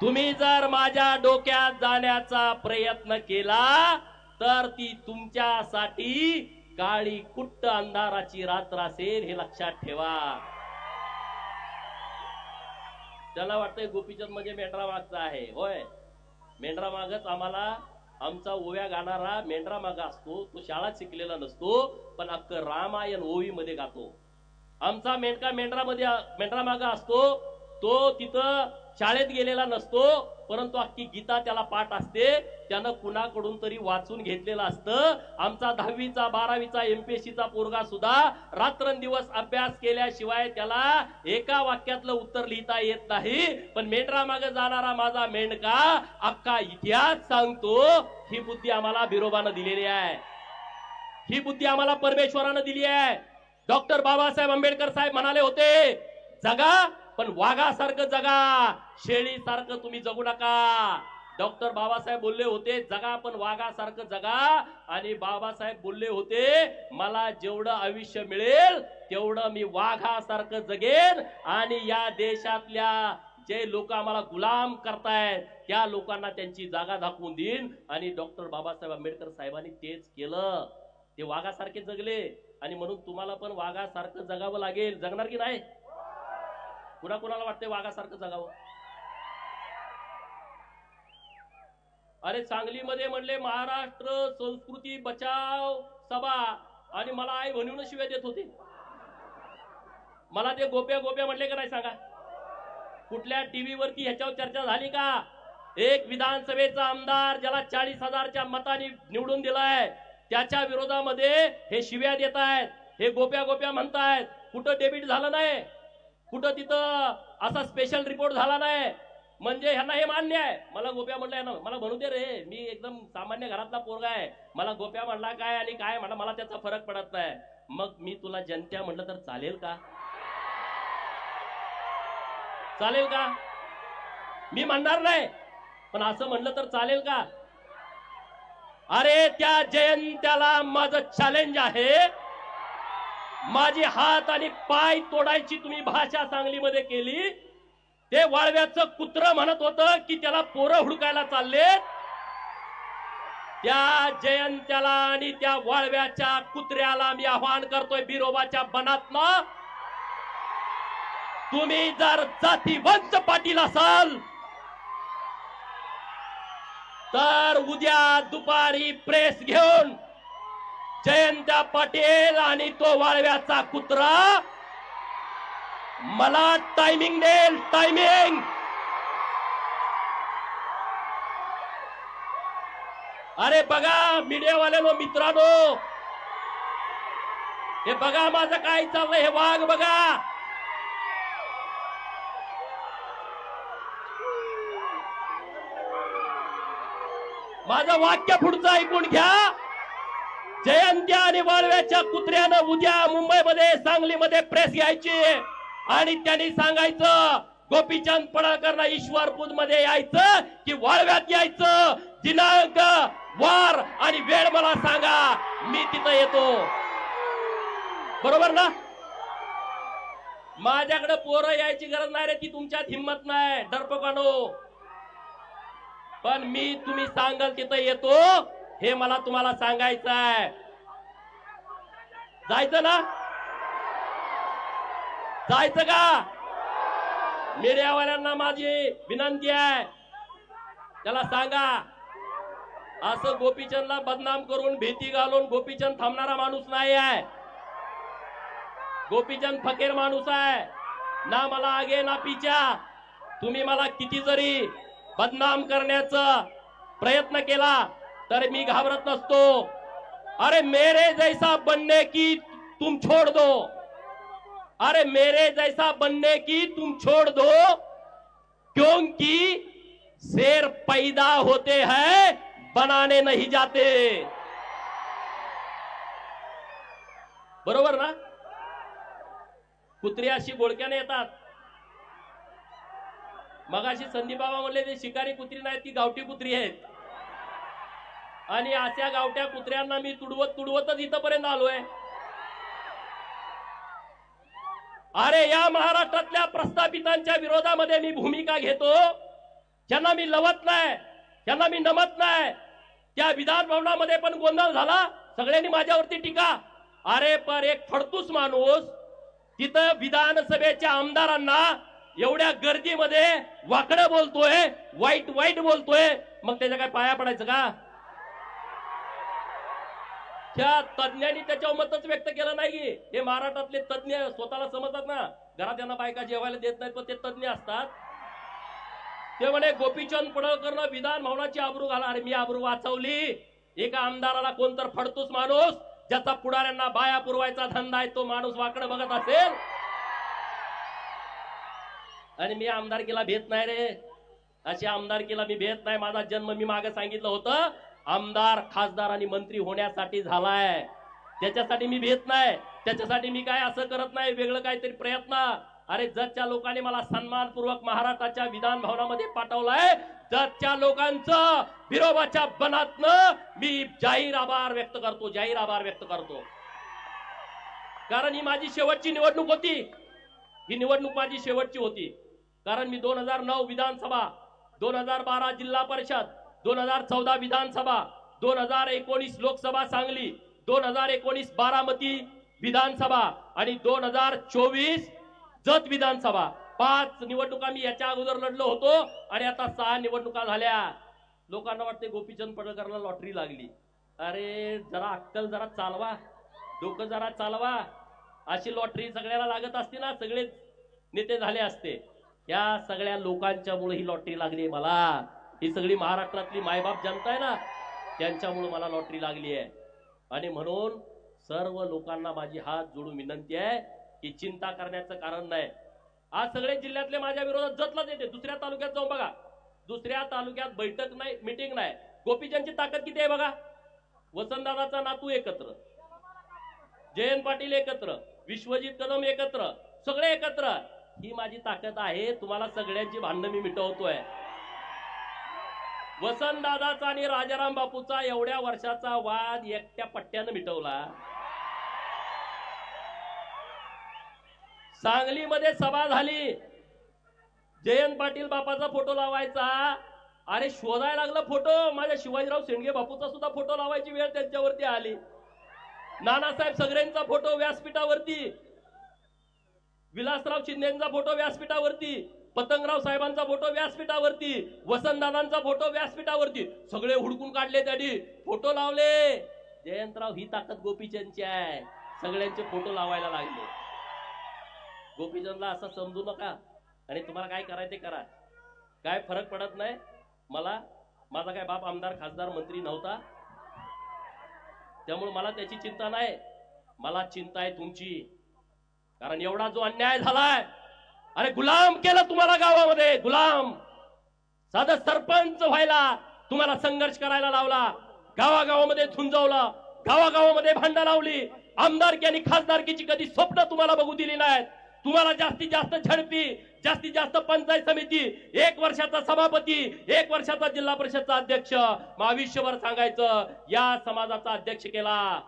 तुम्ही जर माझ्या डोक्यात जाण्याचा प्रयत्न केला तर ती तुमच्यासाठी काळी कुट्ट अंधाराची रात्र असेल, हे लक्षात ठेवा. त्याला वाटतंय गोपीचंद म्हणजे मेंढरा मागचा आहे. होय, मेंढरा मागच आम्हाला, आमचा ओव्या गाणारा मेंढरा मागा असतो. तो शाळा शिकलेला नसतो, पण अख्खं रामायण ओवी मध्ये गातो. आमचा मेंढका मेंढरा मागा असतो. तो तिथं शाळेत गेलेला नसतो, परंतु अख्खी गीता त्याला पाठ असते. त्यानं कुणाकडून तरी वाचून घेतलेलं असतं. आमचा 10वीचा 12वीचा MPSCचा पोरगा सुद्धा रात्रंदिवस अभ्यास केल्याशिवाय त्याला एका वाक्यातलं उत्तर लिहिता येत नाही. पण मेंढरा मागे जाणारा माझा मेंढका अख्खा इतिहास सांगतो. ही बुद्धी आम्हाला बिरोबानं दिलेली आहे. ही बुद्धी आम्हाला परमेश्वरानं दिली आहे. डॉक्टर बाबासाहेब आंबेडकर साहेब म्हणाले होते, जगा पण वाघासारखं जगा, शेळीसारखं तुम्ही जगू नका. डॉक्टर बाबासाहेब बोलले होते, जगा पण वाघासारखं जगा. आणि बाबासाहेब बोलले होते, मला जेवढं आयुष्य मिळेल तेवढं मी वाघासारखं जगेन आणि या देशातल्या जे लोक आम्हाला गुलाम करतायत त्या लोकांना त्यांची जागा दाखवून देईन. आणि डॉक्टर बाबासाहेब आंबेडकर साहेबांनी तेच केलं. ते वाघासारखे जगले आणि म्हणून तुम्हाला पण वाघासारखं जगावं लागेल. जगणार की नाही? कुणाला वाटतंय वाघासारखं जगावं? अरे सांगलीमध्ये म्हणले महाराष्ट्र संस्कृती बचाव सभा आणि मला आई म्हणून शिव्या देत होते. मला ते गोप्या म्हणले का नाही सांगा? कुठल्या टीव्ही वरती ह्याच्यावर चर्चा झाली का? एक विधानसभेचा आमदार ज्याला 40,000च्या मतांनी निवडून दिलाय त्याच्या विरोधामध्ये हे शिव्या देत आहेत, हे गोप्या म्हणतायत. कुठं डेबिट झालं नाही, कुठं तिथं असा स्पेशल रिपोर्ट झाला नाही. म्हणजे ह्यांना हे मान्य आहे. मला गोप्या म्हणलं ना, मला म्हणू दे रे, मी एकदम सामान्य घरातला पोरगा आहे. मला गोप्या म्हणला काय आणि काय म्हणला मला त्याचा फरक पडत नाही. मग मी तुला जनत्या म्हटलं तर चालेल का? चालेल का? मी म्हणणार नाही, पण असं म्हणलं तर चालेल का? अरे त्या जयंत्याला माझं चॅलेंज आहे. माझे हात आणि पाय तोडायची तुम्ही भाषा सांगलीमध्ये केली. ते वाळव्याचं कुत्र म्हणत होतं की त्याला पोरं हुडकायला चालले. त्या जयंत्याला आणि त्या वाळव्याच्या कुत्र्याला मी आव्हान करतोय बिरोबाच्या बनातनं, तुम्ही जर जातीवंत पाटील असाल तर उद्या दुपारी प्रेस घेऊन जयंत पाटील आणि तो वाळव्याचा कुत्रा मला टायमिंग देईल, टायमिंग. अरे बघा मीडियावाल्यानो, मित्रांनो, हे बघा माझं काय चाललंय, हे वाघ बघा. माझं वाक्य पुढचं ऐकून घ्या. जयंत्या आणि वाळव्याच्या कुत्र्यानं उद्या मुंबईमध्ये, सांगलीमध्ये प्रेस घ्यायची आणि त्यांनी सांगायचं गोपीचंद पडळकरला ईश्वरपूर मध्ये यायचं की वाळव्यात यायचं, दिनांक, वार आणि वेळ मला सांगा, मी तिथं येतो. बरोबर ना? माझ्याकडे पोरं यायची गरज नाही रे, ती तुमच्यात हिंमत नाही डरपोकानो. पण मी तुम्ही सांगाल तिथं येतो, हे मला तुम्हाला सांगायचं आहे. जायचं ना? जायचं का? मीडियावाल्यांना माझी विनंती आहे, त्याला सांगा असं गोपीचंदला बदनाम करून, भीती घालून गोपीचंद थांबणारा माणूस नाही आहे. गोपीचंद फकीर माणूस आहे ना, मला आगे ना पिछा. तुम्ही मला किती जरी बदनाम करण्याचा प्रयत्न केला तर मी घाबरत नसतो. अरे मेरे जैसा बनने की तुम छोड़ दो, अरे मेरे जैसा बनने की तुम छोड़ दो, क्योंकि शेर पैदा होते हैं, बनाने नहीं जाते. बरोबर ना? कुत्री अशी बोळक्याने येतात. मगाशी संदीप बाबा म्हणले ते शिकारी कुत्री नाही, ती गावठी कुत्री आहेत. आणि अशा गावठ्या कुत्र्यांना मी तुडवतच इथपर्यंत आलोय. अरे या महाराष्ट्रातल्या प्रस्थापितांच्या विरोधामध्ये मी भूमिका घेतो, ज्यांना मी लवत नाही, ज्यांना मी नमत नाही. त्या विधान भवनामध्ये पण गोंधळ झाला, सगळ्यांनी माझ्यावरती टीका. अरे पण एक फडतूस माणूस तिथं विधानसभेच्या आमदारांना एवढ्या गर्दीमध्ये वाकडं बोलतोय, वाईट वाईट बोलतोय, मग त्याच्या काय पाया पडायचं का? त्या तज्ञांनी त्याच्यावर मतच व्यक्त केलं नाही. हे महाराष्ट्रातले तज्ञ स्वतःला समजतात ना, घरात त्यांना बायका जेवायला देत नाहीत, पण ते तज्ञ असतात. ते म्हणे गोपीचंद पडळकरनं विधान भवनाची आबरू घाला. अरे मी आबरू वाचवली? एका आमदाराला कोणतर फडतूस माणूस ज्याचा पुढाऱ्यांना बाया पुरवायचा धंदा आहे, तो माणूस वाकडं बघत असेल. आणि मी आमदारकीला भेट नाही रे, अशी आमदारकीला मी भेट नाही. माझा जन्म मी मागे सांगितलं होतं, आमदार, खासदार आणि मंत्री होण्यासाठी झालाय, त्याच्यासाठी मी भेट नाही. त्याच्यासाठी मी काय असं करत नाही वेगळं काहीतरी प्रयत्न. अरे जतच्या लोकांनी मला सन्मानपूर्वक महाराष्ट्राच्या विधान भवनामध्ये पाठवलाय, जतच्या लोकांचं विरोबाच्या बनातनं मी जाहीर आभार व्यक्त करतो, जाहीर आभार व्यक्त करतो. कारण ही माझी शेवटची निवडणूक होती, ही निवडणूक माझी शेवटची होती. कारण मी 2009 विधानसभा, 2012 जिल्हा परिषद, 2014 विधानसभा, 2019 लोकसभा सांगली, 2019 बारामती विधानसभा आणि 2024 जत विधानसभा, 5 निवडणुका मी याच्या अगोदर लढलो होतो. आणि आता 6 निवडणुका झाल्या. लोकांना वाटते गोपीचंद पडळकरला लॉटरी लागली. अरे जरा अक्कल जरा चालवा, डोकं जरा चालवा. अशी लॉटरी सगळ्याला लागत असते ना, सगळे नेते झाले असते. या सगळ्या लोकांच्या मुळे ही लॉटरी लागली मला. ही सगळी महाराष्ट्रातली मायबाप जनता आहे ना, त्यांच्यामुळे मला लॉटरी लागली आहे. आणि म्हणून सर्व लोकांना माझी हात जोडून विनंती आहे की चिंता करण्याचं कारण नाही. आज सगळे जिल्ह्यातले माझ्या विरोधात जतलाच येते. दुसऱ्या तालुक्यात जाऊन बघा, दुसऱ्या तालुक्यात बैठक नाही, मीटिंग नाही. गोपीचंदची ताकद किती आहे बघा. वसंतदादाचा नातू एकत्र, जयंत पाटील एकत्र, विश्वजित कदम एकत्र, सगळे एकत्र. ही माझी ताकद आहे. तुम्हाला सगळ्यांची भांडणं मी मिटवतोय. वसंतदादाचा आणि राजाराम बापूचा एवढ्या वर्षाचा वाद एकट्या पट्ट्यानं मिटवला. सांगलीमध्ये सभा झाली, जयंत पाटील बापाचा फोटो लावायचा. अरे शोधायला लागला फोटो, माझ्या शिवाजीराव शेंडगे बापूचा सुद्धा फोटो लावायची वेळ त्यांच्यावरती आली. नानासाहेब सगळ्यांचा फोटो व्यासपीठावरती, विलासराव शिंदेचा फोटो व्यासपीठावरती, पतंगराव साहेबांचा फोटो व्यासपीठावरती, वसंतदादांचा फोटो व्यासपीठावरती. सगळे हुडकून काढले, त्यांनी फोटो लावले. जयंतराव, ही ताकद गोपीचंदची आहे. सगळ्यांचे फोटो लावायला लागले. गोपीचंदला असं समजू नका आणि तुम्हाला काय करायचं ते करा, काय फरक पडत नाही मला. माझा काय बाप आमदार खासदार मंत्री नव्हता, त्यामुळे मला त्याची चिंता नाही. मला चिंता आहे तुमची, कारण एवढा जो अन्याय झालाय, अरे गुलाम केलं तुम्हाला गावामध्ये, गुलाम. साधं सरपंच व्हायला तुम्हाला संघर्ष करायला लावला, गावागावामध्ये झुंजवला, गावागावामध्ये भांडण लावली, आमदारकी आणि खासदारकीची कधी स्वप्न तुम्हाला बघू दिली नाहीत. तुम्हाला जास्तीत जास्त झडपी, जास्तीत जास्त पंचायत समिती, 1 वर्षाचा सभापती, 1 वर्षाचा जिल्हा परिषदचा अध्यक्ष, मग आयुष्यभर सांगायचं या समाजाचा अध्यक्ष केला,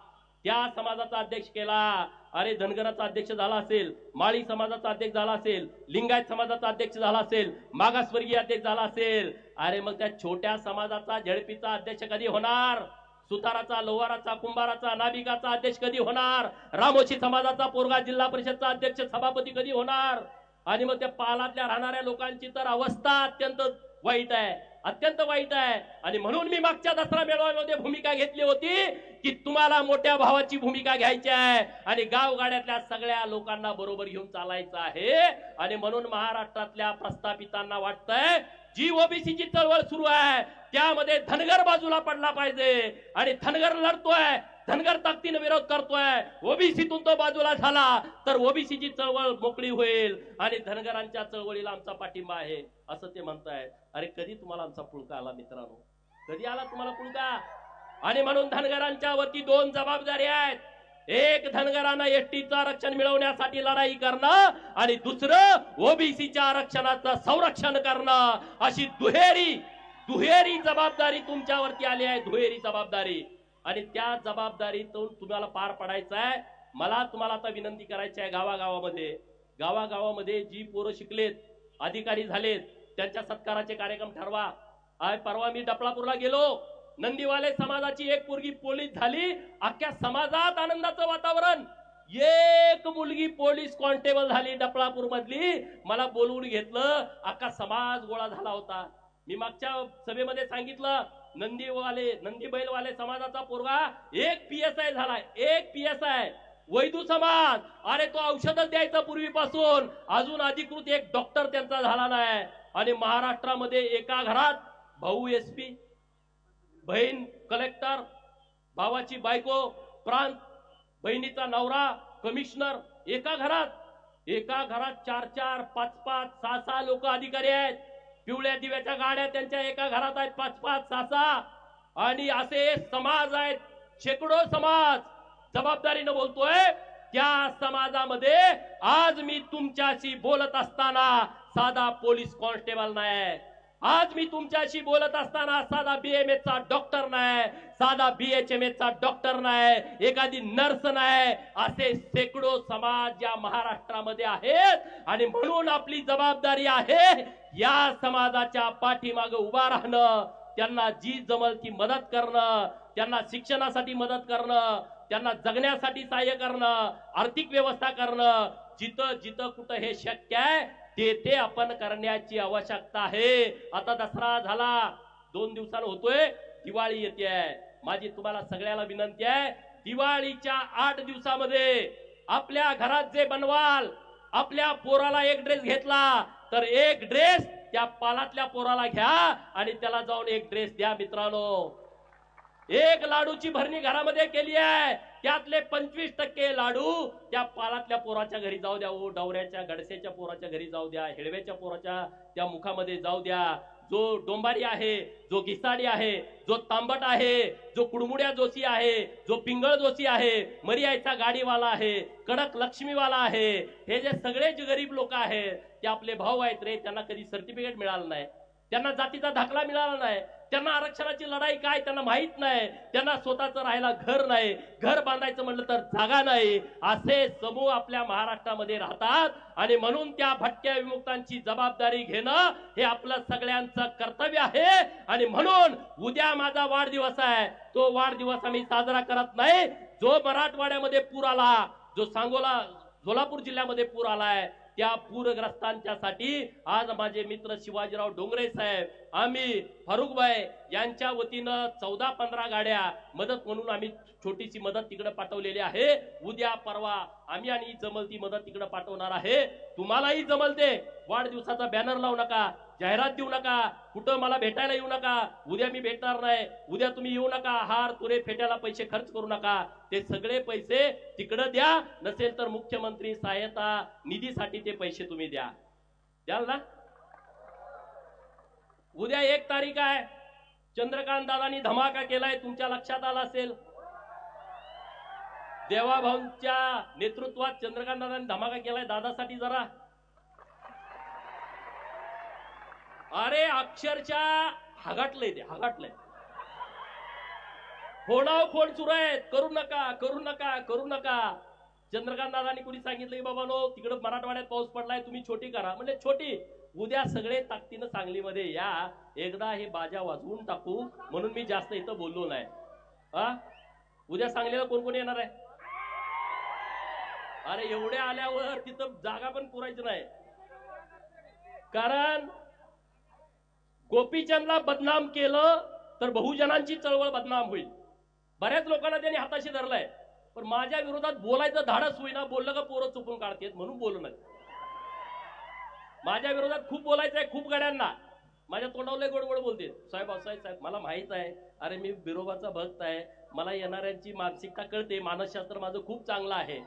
त्या समाजाचा अध्यक्ष केला. अरे धनगराचा अध्यक्ष झाला असेल, माळी समाजाचा अध्यक्ष झाला असेल, लिंगायत समाजाचा अध्यक्ष झाला असेल, मागासवर्गीय अध्यक्ष झाला असेल, अरे मग त्या छोट्या समाजाचा झडपीचा अध्यक्ष कधी होणार? सुताराचा, लोहाराचा, कुंभाराचा, नाभिकाचा अध्यक्ष कधी होणार? रामोशी समाजाचा पोरगा जिल्हा परिषदचा अध्यक्ष सभापती कधी होणार? आणि मग त्या पालातल्या राहणाऱ्या लोकांची तर अवस्था अत्यंत वाईट आहे, अत्यंत वाईट आहे. आणि म्हणून मी मागच्या दसरा मेळाव्यामध्ये भूमिका घेतली होती की तुम्हाला मोठ्या भावाची भूमिका घ्यायची आहे आणि गावगाड्यातल्या सगळ्या लोकांना बरोबर घेऊन चालायचं आहे. आणि म्हणून महाराष्ट्रातल्या प्रस्थापितांना वाटतंय जी ओबीसीची चळवळ सुरू आहे त्यामध्ये धनगर बाजूला पडला पाहिजे, आणि धनगर लढतोय, धनगर ताकदीने विरोध करतोय, ओबीसीतून तो बाजूला झाला तर ओबीसीची चळवळ मोकळी होईल आणि धनगरांच्या चळवळीला आमचा पाठिंबा आहे असं ते म्हणतायत. अरे कधी तुम्हाला आमचा पुळका आला मित्रांनो, कधी आला तुम्हाला पुळका? आणि म्हणून धनगरांच्या वरती 2 जबाबदारी आहेत. एक, धनगरांना एसटीचं आरक्षण मिळवण्यासाठी लढाई करणं, आणि दुसरं ओबीसीच्या आरक्षणाचं संरक्षण करणं. अशी दुहेरी जबाबदारी तुमच्यावरती आली आहे, दुहेरी जबाबदारी. आणि त्या जबाबदारीतून तुम्हाला पार पडायचं आहे. मला तुम्हाला आता विनंती करायची आहे, गावागावामध्ये जी पोरं शिकलेत, अधिकारी झालेत, त्यांच्या सत्काराचे कार्यक्रम ठरवा. परवा मी डपळापूरला गेलो, नंदीवाले समाजाची एक पोरगी पोलीस झाली, अख्ख्या समाजात आनंदाचं वातावरण. एक मुलगी पोलीस कॉन्स्टेबल झाली डपळापूर मधली, मला बोलवून घेतलं, अख्खा समाज गोळा झाला होता. मी मागच्या सभेमध्ये सांगितलं, नंदी बैलवाले समाजाचा पोरगा एक PSI झालाय, एक PSI. वैदू समाज, अरे तो औषधच द्यायचा पूर्वीपासून, अजून अधिकृत एक डॉक्टर त्यांचा झाला नाही. आणि महाराष्ट्रामध्ये एका घरात भाऊ SP, बहीण कलेक्टर, भावाची बायको प्रांत, बहिणीचा नवरा कमिशनर, एका घरात 4-4, 5-5, 6-6 लोक अधिकारी आहेत. पिवळ्या दिव्याच्या गाड्या त्यांच्या एका घरात आहेत, 5-5, 6-6. आणि असे समाज आहेत, शेकडो समाज. जबाबदारीनं बोलतोय, त्या समाजामध्ये आज मी तुमच्याशी बोलत असताना साधा पोलीस कॉन्स्टेबल नाही, आज मी तुमच्याशी बोलत असताना साधा BMS चा डॉक्टर नाही, साधा BHMS चा डॉक्टर नाही, एखादी नर्स नाही. असे शेकडो समाज या महाराष्ट्रामध्ये आहेत. आणि म्हणून आपली जबाबदारी आहे या समाजाच्या पाठीमागे उभा राहणं, त्यांना जी जमल ती मदत करणं, त्यांना शिक्षणासाठी मदत करणं, त्यांना जगण्यासाठी सहाय्य करणं, आर्थिक व्यवस्था करणं. जिथं कुठं हे शक्य आहे ते आपण करण्याची आवश्यकता आहे. आता दसरा झाला, 2 दिवसांनी होतोय, दिवाळी येते. माझी तुम्हाला सगळ्याला विनंती आहे, दिवाळीच्या 8 दिवसामध्ये आपल्या घरात जे बनवाल, आपल्या पोराला एक ड्रेस घेतला तर एक ड्रेस त्या पालातल्या पोराला घ्या आणि त्याला जाऊन एक ड्रेस द्या मित्रांनो. एक लाडूची भरणी घरामध्ये केली आहे, त्यातले 25% लाडू त्या पालातल्या पोराच्या घरी जाऊ द्या, डवऱ्याच्या गडसेच्या पोराच्या घरी जाऊ द्या, हेडव्याच्या पोराच्या त्या मुखामध्ये जाऊ द्या. जो डोंबारी आहे, जो घिसाडी आहे, जो तांबट आहे, जो कुडमुड्या जोशी आहे, जो पिंगळ जोशी आहे, मरियाचा गाडीवाला आहे, कडक लक्ष्मीवाला आहे, हे जे सगळे जे गरीब लोक आहेत ते आपले भाऊ आहेत रे. त्यांना कधी सर्टिफिकेट मिळालं नाही, त्यांना जातीचा दाखला मिळाला नाही, त्यांना आरक्षणाची लढाई काय त्यांना माहित नाही, त्यांना स्वतःचं राहायला घर नाही, घर बांधायचं म्हटलं तर जागा नाही. असे समूह आपल्या महाराष्ट्रामध्ये राहतात. आणि म्हणून त्या भटक्या विमुक्तांची जबाबदारी घेणं हे आपलं सगळ्यांचं कर्तव्य आहे. आणि म्हणून उद्या माझा वाढदिवस आहे, तो वाढदिवस आम्ही साजरा करत नाही. जो मराठवाड्यामध्ये पूर आला, जो सोलापूर जिल्ह्यामध्ये पूर आलाय, त्या पूरग्रस्तांच्यासाठी आज माझे मित्र शिवाजीराव डोंगरे साहेब आम्ही फारुखभाई यांच्या वतीनं 14-15 गाड्या मदत म्हणून आम्ही छोटीशी मदत तिकडे पाठवलेली आहे. उद्या परवा आम्ही आणि जमल ती मदत तिकडे पाठवणार आहे. तुम्हालाही जमल ते वाढदिवसाचा बॅनर लावू नका, जाहिरात देऊ नका, कुठं मला भेटायला येऊ नका, उद्या मी भेटणार नाही, उद्या तुम्ही येऊ नका, हार तुरे फेट्याला पैसे खर्च करू नका. ते सगळे पैसे तिकडे द्या. नसेल तर मुख्यमंत्री सहायता निधीसाठी ते पैसे तुम्ही द्याल ना. उद्या 1 तारीख आहे. चंद्रकांत दादांनी धमाका केलाय, तुमच्या लक्षात आला असेल. देवाभाऊंच्या नेतृत्वात चंद्रकांत दादांनी धमाका केलाय दादासाठी जरा. अरे अक्षरशः हगाटलंय ते, हगाटलंय. फोडाव सुरू आहेत, करू नका करू नका करू नका. चंद्रकांत दादांनी कुणी सांगितलं की बाबा नो तिकडे मराठवाड्यात पाऊस पडलाय, तुम्ही छोटी करा. म्हणजे छोटी उद्या सगळे ताकदीनं सांगलीमध्ये या, एकदा हे बाजा वाजवून टाकू. म्हणून मी जास्त इथं बोललो नाही. उद्या सांगलीला कोण कोण येणार आहे? अरे एवढे आल्यावर तिथं जागा पण पुरायची नाही. कारण गोपीचंदला बदनाम केलं तर बहुजनांची चळवळ बदनाम होईल. बऱ्याच लोकांना त्यांनी हाताशी धरलाय, पण माझ्या विरोधात बोलायचं धाडस होईना. बोललं का पोरं चुकून काढतात म्हणून बोलू नये. माझ्या विरोधात खूप बोलायचं आहे, खूप गड्यांना माझ्या तोंडावले गोड गोड बोलते. साहेब साहेब मला माहित आहे, अरे मी बिरोबाचा भक्त आहे, मला येणाऱ्यांची मानसिकता कळते, मानसशास्त्र माझं खूप चांगलं आहे.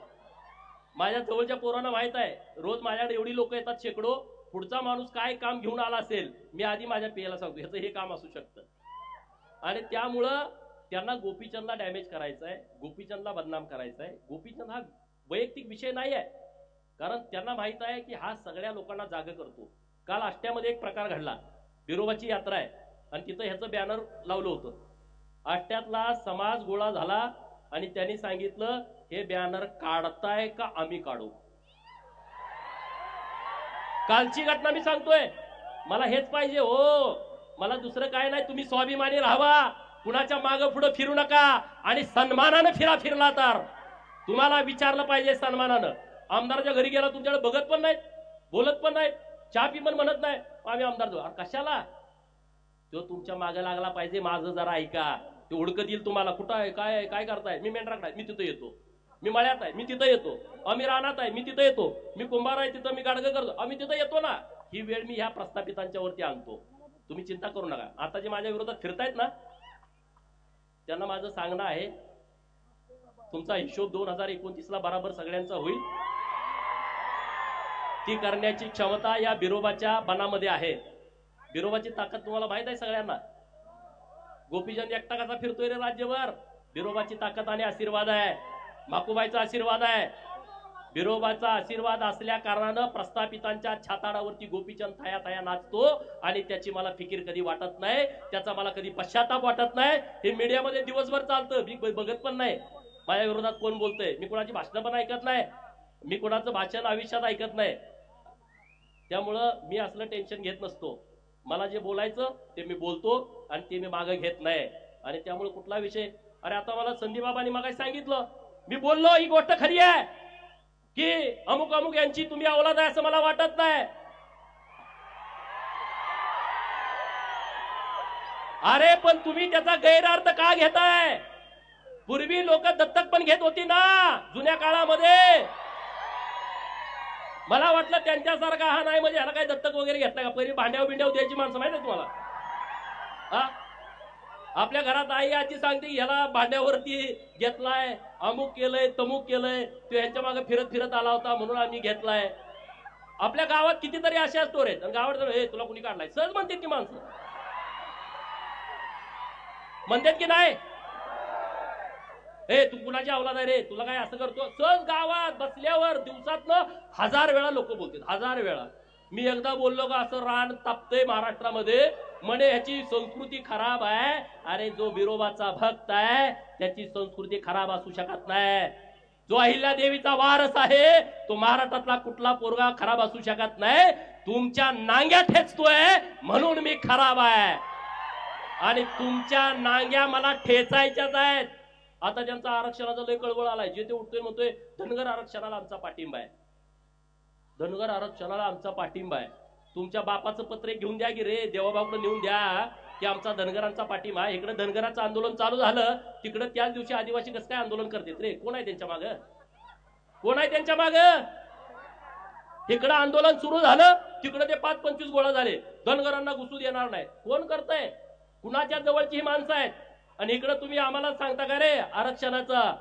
माझ्या जवळच्या पोरांना माहित आहे, रोज माझ्याकडे एवढी लोक येतात शेकडो. पुढचा माणूस काय काम घेऊन आला असेल मी आधी माझ्या पियाला सांगतो, ह्याचं हे काम असू शकतं. आणि त्यामुळं त्यांना गोपीचंदला डॅमेज करायचं आहे, गोपीचंदला बदनाम करायचं आहे. गोपीचंद हा वैयक्तिक विषय नाही आहे, कारण त्यांना माहित आहे की हा सगळ्या लोकांना जाग करतो. काल आष्ट्यामध्ये एक प्रकार घडला. बिरोबाची यात्रा आहे आणि तिथं ह्याचं बॅनर लावलं होतं. आष्ट्यातला समाज गोळा झाला आणि त्यांनी सांगितलं हे बॅनर काढताय का आम्ही काढू. कालची घटना मी सांगतोय, मला हेच पाहिजे हो, मला दुसरं काय नाही. तुम्ही स्वाभिमानी राहावा, कुणाच्या मागं पुढं फिरू नका आणि सन्मानानं फिरला तर तुम्हाला विचारलं पाहिजे सन्मानानं. आमदाराच्या घरी गेला तुमच्याकडे बघत पण नाहीत, बोलत पण नाहीत, चहा पी पण म्हणत नाही, आम्ही आमदार जाऊ. कशाला? तो तुमच्या मागे लागला पाहिजे. माझं जरा ऐका, ते हुडकं देईल तुम्हाला. कुठं आहे, काय काय करताय? मी मेंढराकडे आहे, मी तिथं येतो. मी मळ्यात आहे, मी तिथं येतो. आम्ही रानात आहे, मी तिथं येतो. मी कुंभार आहे, तिथं मी गाडगं करतो, आम्ही तिथं येतो ना. ही वेळ मी ह्या प्रस्थापितांच्या वरती आणतो. तुम्ही चिंता करू नका. आता जे माझ्या विरोधात फिरतायत ना, त्यांना माझं सांगणं आहे, तुमचा हिशोब 2029ला बराबर सगळ्यांचा होईल. ती करण्याची क्षमता या बिरोबाच्या बनामध्ये आहे. बिरोबाची ताकद तुम्हाला माहित आहे सगळ्यांना. गोपीचंद एकटा कसा फिरतोय रे राज्यभर? बिरोबाची ताकद आणि आशीर्वाद आहे, माकुबाईचा आशीर्वाद आहे. बिरोबाचा आशीर्वाद असल्या कारणानं प्रस्थापितांच्या छाताडावरती गोपीचंद थाया थाया नाचतो आणि त्याची मला फिकीर कधी वाटत नाही, त्याचा मला कधी पश्चाताप वाटत नाही. हे मीडियामध्ये दिवसभर चालतं, मी बघत पण नाही माझ्या विरोधात कोण बोलतंय. मी कोणाची भाषणं पण ऐकत नाही, मी कोणाचं भाषण आयुष्यात ऐकत नाही. त्यामुळं मी असलं टेन्शन घेत नसतो. मला जे बोलायचं ते मी बोलतो आणि ते मी मागं घेत नाही. आणि त्यामुळे कुठला विषय, अरे आता मला संदीप बाबांनी मागे सांगितलं, मी बोललो ही गोष्ट खरी आहे की अमुक अमुक यांची तुम्ही औलाद आहे असं मला वाटत नाही. अरे पण तुम्ही त्याचा गैरअर्थ का घेताय? पूर्वी लोक दत्तक पण घेत होती ना जुन्या काळामध्ये. मला वाटलं त्यांच्यासारखा हा नाही, म्हणजे ह्याला काय दत्तक वगैरे घेतला का? पहिली भांड्यावर बिंड्यावर द्यायची माणसं माहिती आहे तुम्हाला? आपल्या घरात आई आजी सांगते ह्याला भांड्यावरती घेतलाय, अमुक केलंय तमुक केलंय, तो ह्यांच्या मागे फिरत फिरत आला होता म्हणून आम्ही घेतलाय. आपल्या गावात कितीतरी अशा स्टोर आहेत. गावात हे तुला कुणी काढलाय सहज म्हणतात की माणसं, म्हणतात की नाही, हे तू कुणाची औलाद आहे रे, तुला काय असं करतो? सहज गावात बसल्यावर दिवसातनं 1000 वेळा लोक बोलतात, 1000 वेळा. मी एकदा बोललो का असं रान तापतंय महाराष्ट्रामध्ये, म्हणे ह्याची संस्कृती खराब आहे. अरे जो बिरोबाचा भक्त आहे त्याची संस्कृती खराब असू शकत नाही. जो अहिल्यादेवीचा वारस आहे तो महाराष्ट्रातला कुठला पोरगा खराब असू शकत नाही. तुमच्या नांग्या ठेचतोय म्हणून मी खराब आहे आणि तुमच्या नांग्या मला ठेचायच्याच आहेत. आता ज्यांचा आरक्षणाचा लय कळवळ आलाय, जे ते उठतोय म्हणतोय धनगर आरक्षणाला आमचा पाठिंबा आहे, धनगर आरक्षणाला आमचा पाठिंबा आहे. तुमच्या बापाचं पत्र एक घेऊन द्या की रे, देवाभाऊकडे नेऊन द्या की आमचा धनगरांचा पाठिंबा. इकडे धनगरांचं आंदोलन चालू झालं, तिकडे त्याच दिवशी आदिवासी कसं काय आंदोलन करतात रे? कोण आहे त्यांच्या मागं? कोण आहे त्यांच्या मागं? इकडं आंदोलन सुरू झालं, तिकडे ते 5-25 गोळा झाले. धनगरांना घुसू देणार नाही. कोण करतंय? कुणाच्या जवळची ही माणसं आहेत? आणि इकडे तुम्ही आम्हाला सांगता का रे आरक्षणाचं?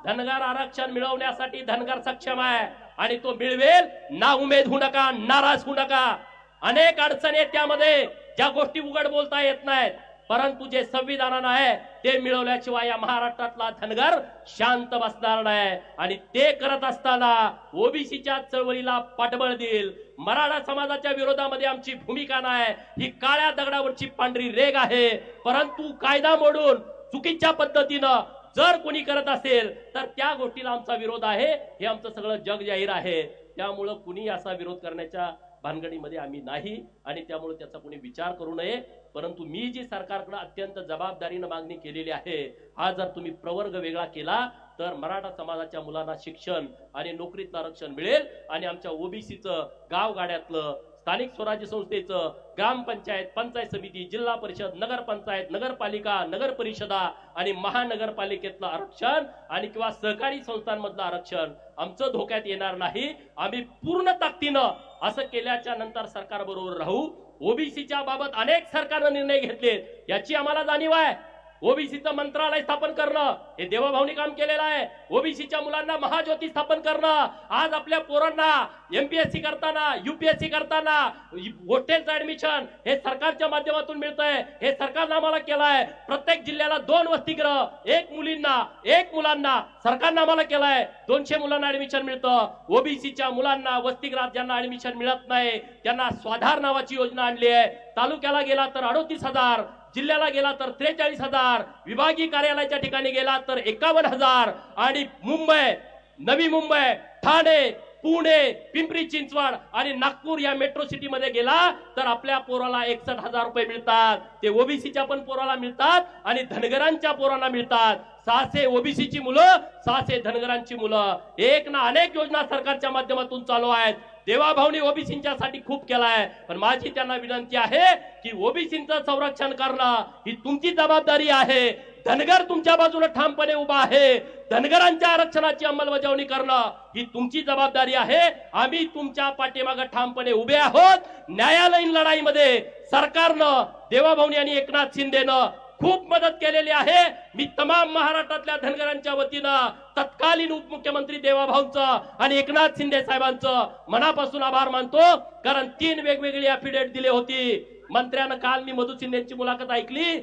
धनगर आरक्षण मिळवण्यासाठी धनगर सक्षम आहे आणि तो मिळवेल. ना उमेद होऊ नका, नाराज होऊ नका. अनेक अडचणी आहेत त्यामध्ये, ज्या गोष्टी उघड बोलता येत नाहीत, परंतु जे संविधानानं आहे ते मिळवल्याशिवाय या महाराष्ट्रातला धनगर शांत बसणार नाही. आणि ते करत असताना ओबीसीच्या चळवळीला पाठबळ देईल. मराठा समाजाच्या विरोधामध्ये आमची भूमिका नाही, ही काळ्या दगडावरची पांढरी रेग आहे. परंतु कायदा मोडून चुकीच्या पद्धतीनं जर कोणी करत असेल तर त्या गोष्टीला आमचा विरोध आहे, हे आमचं सगळं जग जाहीर आहे. त्यामुळं कुणी असा विरोध करण्याच्या भानगडीमध्ये आम्ही नाही आणि त्यामुळे त्याचा कोणी विचार करू नये. परंतु मी जी सरकारकडे अत्यंत जबाबदारीनं मागणी केलेली आहे, हा जर तुम्ही प्रवर्ग वेगळा केला तर मराठा समाजाच्या मुलांना शिक्षण आणि नोकरीतलं आरक्षण मिळेल आणि आमच्या ओबीसीचं गावगाड्यातलं, स्थानिक स्वराज्य संस्थेचं, ग्रामपंचायत, पंचायत समिती, जिल्हा परिषद, नगरपंचायत, नगरपालिका, नगर परिषदा आणि महानगरपालिकेतलं आरक्षण आणि किंवा सहकारी संस्थांमधलं आरक्षण आमचं धोक्यात येणार नाही. आम्ही पूर्ण ताकदीनं असं केल्याच्या नंतर सरकार बरोबर राहू. ओबीसीच्या बाबत अनेक सरकारनं निर्णय घेतलेत, याची आम्हाला जाणीव आहे. ओबीसीचं मंत्रालय स्थापन करणं हे देवाभाऊनी काम केलेलं आहे. ओबीसीच्या मुलांना महाज्योती स्थापन करणं, आज आपल्या पोरांना एमपीएससी करताना, युपीएससी करताना हॉस्टेलचं ऍडमिशन हे सरकारच्या माध्यमातून मिळतंय, हे सरकारनं आम्हाला केलंय. प्रत्येक जिल्ह्याला 2 वसतिगृह, 1 मुलींना 1 मुलांना सरकारनं आम्हाला केलंय. 200 मुलांना ऍडमिशन मिळतं. ओबीसीच्या मुलांना वसतिगृहात ज्यांना ऍडमिशन मिळत नाही त्यांना स्वाधार नावाची योजना आणली आहे. तालुक्याला गेला तर 38,000, जिल्ह्याला गेला तर 43,000, विभागीय कार्यालयाच्या ठिकाणी गेला तर 51,000 आणि मुंबई, नवी मुंबई, ठाणे, पुणे, पिंपरी चिंचवड आणि नागपूर या मेट्रो सिटी मध्ये गेला तर आपल्या पोराला 61,000 रुपये मिळतात. ते ओबीसीच्या पण पोराला मिळतात आणि धनगरांच्या पोरांना मिळतात. 600 ओबीसीची मुलं, 600 धनगरांची मुलं. एक ना अनेक योजना सरकारच्या माध्यमातून चालू आहेत. देवाभाऊनी ओबीसींच्यासाठी खूप केलाय, पण माझी त्यांना विनंती आहे की ओबीसींचं संरक्षण करणं ही तुमची जबाबदारी आहे. धनगर तुमच्या बाजूला ठामपणे उभा आहे. धनगरांच्या आरक्षणाची अंमलबजावणी करणं ही तुमची जबाबदारी आहे. आम्ही तुमच्या पाठीमागे ठामपणे उभे आहोत. न्यायालयीन लढाईमध्ये सरकारनं, देवाभाऊनी आणि एकनाथ शिंदेनं खूप मदत केलेली आहे. मी तमाम महाराष्ट्रातल्या धनगरांच्या वतीनं तत्कालीन उपमुख्यमंत्री देवाभाऊंचं आणि एकनाथ शिंदे साहेबांचं मनापासून आभार मानतो. कारण 3 वेगवेगळी अफिडेविट दिली होती मंत्र्यानं. काल मी मधु शिंदेची मुलाखत ऐकली.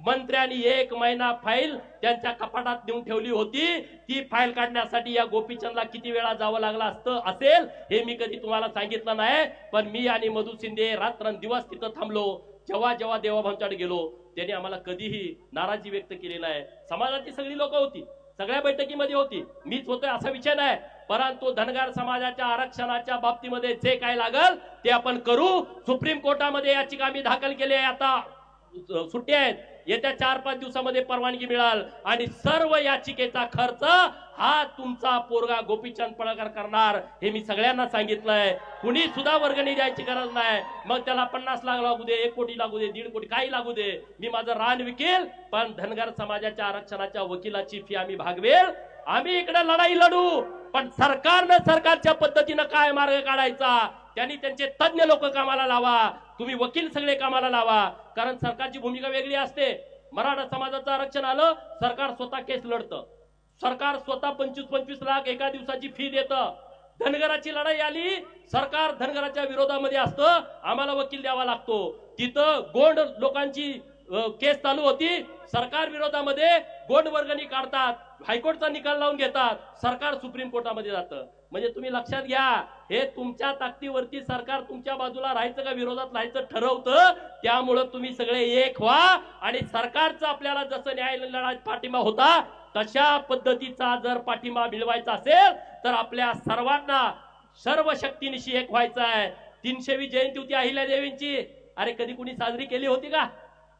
मंत्र्यांनी 1 महिना फाईल त्यांच्या कपाटात नेऊन ठेवली होती. ती फाईल काढण्यासाठी या गोपीचंदला किती वेळा जावं लागलं असेल हे मी कधी तुम्हाला सांगितलं नाही. पण मी आणि मधु शिंदे रात्रंदिवस तिथं थांबलो. जेव्हा जेव्हा देवाभाऊंच्याकडे गेलो त्यांनी आम्हाला कधीही नाराजी व्यक्त केली नाही. समाजाची सगळी लोक होती, सगळ्या बैठकीमध्ये होती, मीच होतोय असा विषय नाही. परंतु धनगर समाजाच्या आरक्षणाच्या बाबतीमध्ये जे काय लागल ते आपण करू. सुप्रीम कोर्टामध्ये याचिका आम्ही दाखल केली आहे. आता सुट्टी आहेत, येत्या 4-5 दिवसामध्ये परवानगी मिळाल आणि सर्व याचिकेचा खर्च हा तुमचा पोरगा गोपीचंद पडळकर करणार हे मी सगळ्यांना सांगितलंय. कुणी सुद्धा वर्गणी द्यायची गरज नाही. मग त्याला 50 लाख लागू दे, 1 कोटी लागू दे, 1.5 कोटी काही लागू दे, मी माझं रान विकेल, पण धनगर समाजाच्या आरक्षणाच्या वकिलाची फी आम्ही भागवेल. आम्ही इकडे लढाई लढू, पण सरकारनं सरकारच्या पद्धतीनं काय मार्ग काढायचा त्यांनी त्यांचे तज्ञ लोक कामाला लावा. तुम्ही वकील सगळे कामाला लावा. कारण सरकारची भूमिका वेगळी असते. मराठा समाजाचं आरक्षण आलं, सरकार स्वतः केस लढतं. सरकार स्वतः 25-25 लाख एका दिवसाची फी देतं. धनगराची लढाई आली, सरकार धनगराच्या विरोधामध्ये असतं, आम्हाला वकील द्यावा लागतो. तिथं गोंड लोकांची केस चालू होती, सरकार विरोधामध्ये गोंड वर्गणी काढतात, हायकोर्टचा निकाल लावून घेतात, सरकार सुप्रीम कोर्टामध्ये जातं. म्हणजे तुम्ही लक्षात घ्या, हे तुमच्या ताकदीवरती सरकार तुमच्या बाजूला राहायचं का विरोधात राहायचं ठरवतं. त्यामुळे तुम्ही सगळे एक व्हा आणि सरकारचं आपल्याला जसं न्यायालयीन लढाईत पाठिंबा होता तशा पद्धतीचा जर पाठिंबा मिळवायचा असेल तर आपल्या सर्वांना सर्व शक्तीनिशी एक व्हायचं आहे. 300वी जयंती होती अहिल्यादेवींची. अरे कधी कुणी साजरी केली होती का?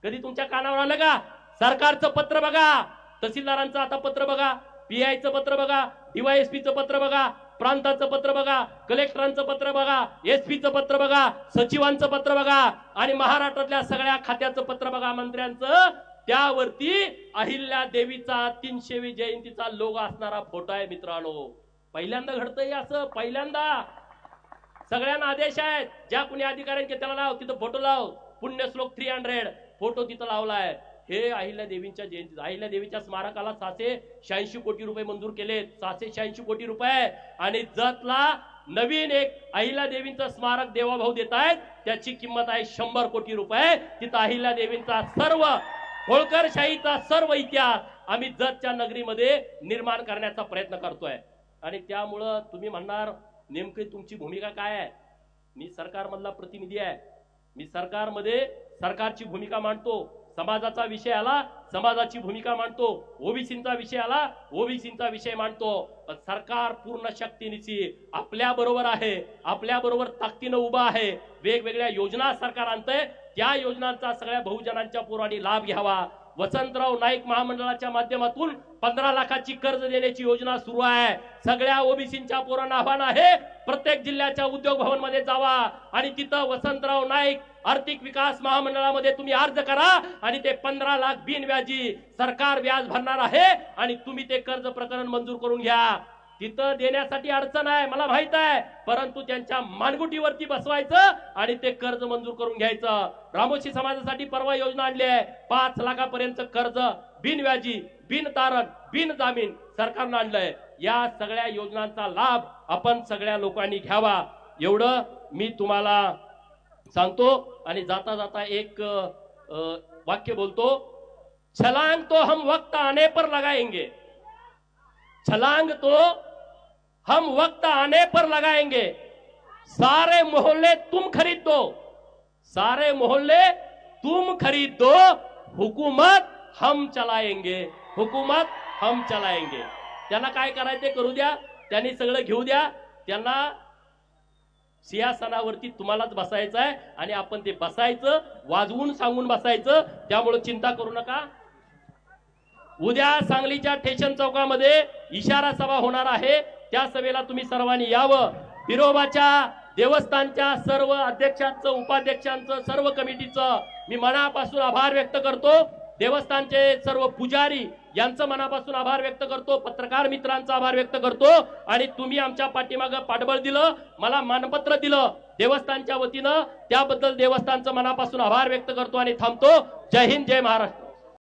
कधी तुमच्या कानावर आलं का? सरकारचं पत्र बघा, तहसीलदारांचं आता पत्र बघा, पीआयचं पत्र बघा, डीवायएसपीचं पत्र बघा, प्रांताचं पत्र बघा, कलेक्टरांचं पत्र बघा, एसपीचं पत्र बघा, सचिवांचं पत्र बघा आणि महाराष्ट्रातल्या सगळ्या खात्याचं पत्र बघा मंत्र्यांचं. त्यावरती अहिल्या देवीचा 300वी जयंतीचा लोगो असणारा फोटो आहे मित्रांनो. पहिल्यांदा घडतंय असं, पहिल्यांदा. सगळ्यांना आदेश आहेत, ज्या कुणी अधिकाऱ्यांचे त्याला लाव, तिथं फोटो लाव. पुण्यश्लोक 300 फोटो तिथं लावलाय. हे अहिल्या देवींच्या जयंती, अहिल्या देवीच्या स्मारकाला 686 कोटी रुपये मंजूर केलेत. 686 कोटी रुपये. आणि जतला नवीन एक अहिल्या देवींचं स्मारक देवाभाऊ देत आहेत, त्याची किंमत आहे 100 कोटी रुपये. तिथं अहिल्या देवींचा सर्व होळकरशाहीचा सर्व इतिहास आम्ही जतच्या नगरीमध्ये निर्माण करण्याचा प्रयत्न करतोय. आणि त्यामुळं तुम्ही म्हणणार नेमकी तुमची भूमिका काय आहे. मी सरकारमधला प्रतिनिधी आहे, मी सरकारमध्ये सरकारची भूमिका मांडतो. समाजाचा विषय आला, समाजाची भूमिका मांडतो. ओबीसींचा विषय आला, ओबीसींचा विषय मांडतो. पण सरकार पूर्ण शक्तीनिशी आपल्या बरोबर आहे, आपल्या बरोबर ताकदीनं उभा आहे. वेगवेगळ्या योजना सरकार आणतंय, त्या योजनांचा सगळ्या बहुजनांच्या पोरांनी लाभ घ्यावा. वसंतराव नाईक महामंडळाच्या माध्यमातून 15 लाखाची कर्ज देण्याची योजना सुरू आहे. सगळ्या ओबीसींच्या पोरांना आव्हान आहे, प्रत्येक जिल्ह्याच्या उद्योग भवन मध्ये जावा आणि तिथं वसंतराव नाईक आर्थिक विकास महामंडळामध्ये तुम्ही अर्ज करा आणि ते 15 लाख बिनव्याजी सरकार व्याज भरणार आहे आणि तुम्ही ते कर्ज प्रकरण मंजूर करून घ्या. तिथं देण्यासाठी अडचण आहे मला माहित आहे, परंतु त्यांच्या मानगुटीवरती बसवायचं आणि ते कर्ज मंजूर करून घ्यायचं. रामोशी समाजासाठी परवा योजना आणली आहे, 5 लाखापर्यंत कर्ज बिनव्याजी, बिन तारण, बिन जामीन सरकारनं आणलंय. या सगळ्या योजनांचा लाभ आपण सगळ्या लोकांनी घ्यावा, एवढं मी तुम्हाला सांगतो. आणि जाता जाता एक वाक्य बोलतो, छलांग तो हम वक्त आने पर लगाएंगे, छलांग तो हम वक्त आने पर लगाएंगे, सारे मोहल्ले तुम खरीद दो, सारे मोहल्ले तुम खरीद दो, हुकूमत हम चलाएंगे, हुकूमत हम चलाएंगे. त्यांना काय करायचे करू द्या, त्यांनी सगळं घेऊ द्या. त्यांना सिंहासनावरती तुम्हालाच बसायचं आहे आणि आपण ते बसायचं, वाजवून सांगून बसायचं. त्यामुळे चिंता करू नका. उद्या सांगलीच्या स्टेशन चौकामध्ये इशारा सभा होणार आहे, त्या सभेला तुम्ही सर्वांनी यावं. बिरोबाच्या देवस्थानच्या सर्व अध्यक्षांचं, उपाध्यक्षांचं, सर्व कमिटीचं मी मनापासून आभार व्यक्त करतो. देवस्थानचे सर्व पुजारी यांचं मनापासून आभार व्यक्त करतो. पत्रकार मित्रांचा आभार व्यक्त करतो. आणि तुम्ही आमच्या पाठीमागं पाठबळ दिलं, मला मानपत्र दिलं देवस्थानच्या वतीनं, त्याबद्दल देवस्थानचं मनापासून आभार व्यक्त करतो आणि थांबतो. जय हिंद, जय महाराष्ट्र.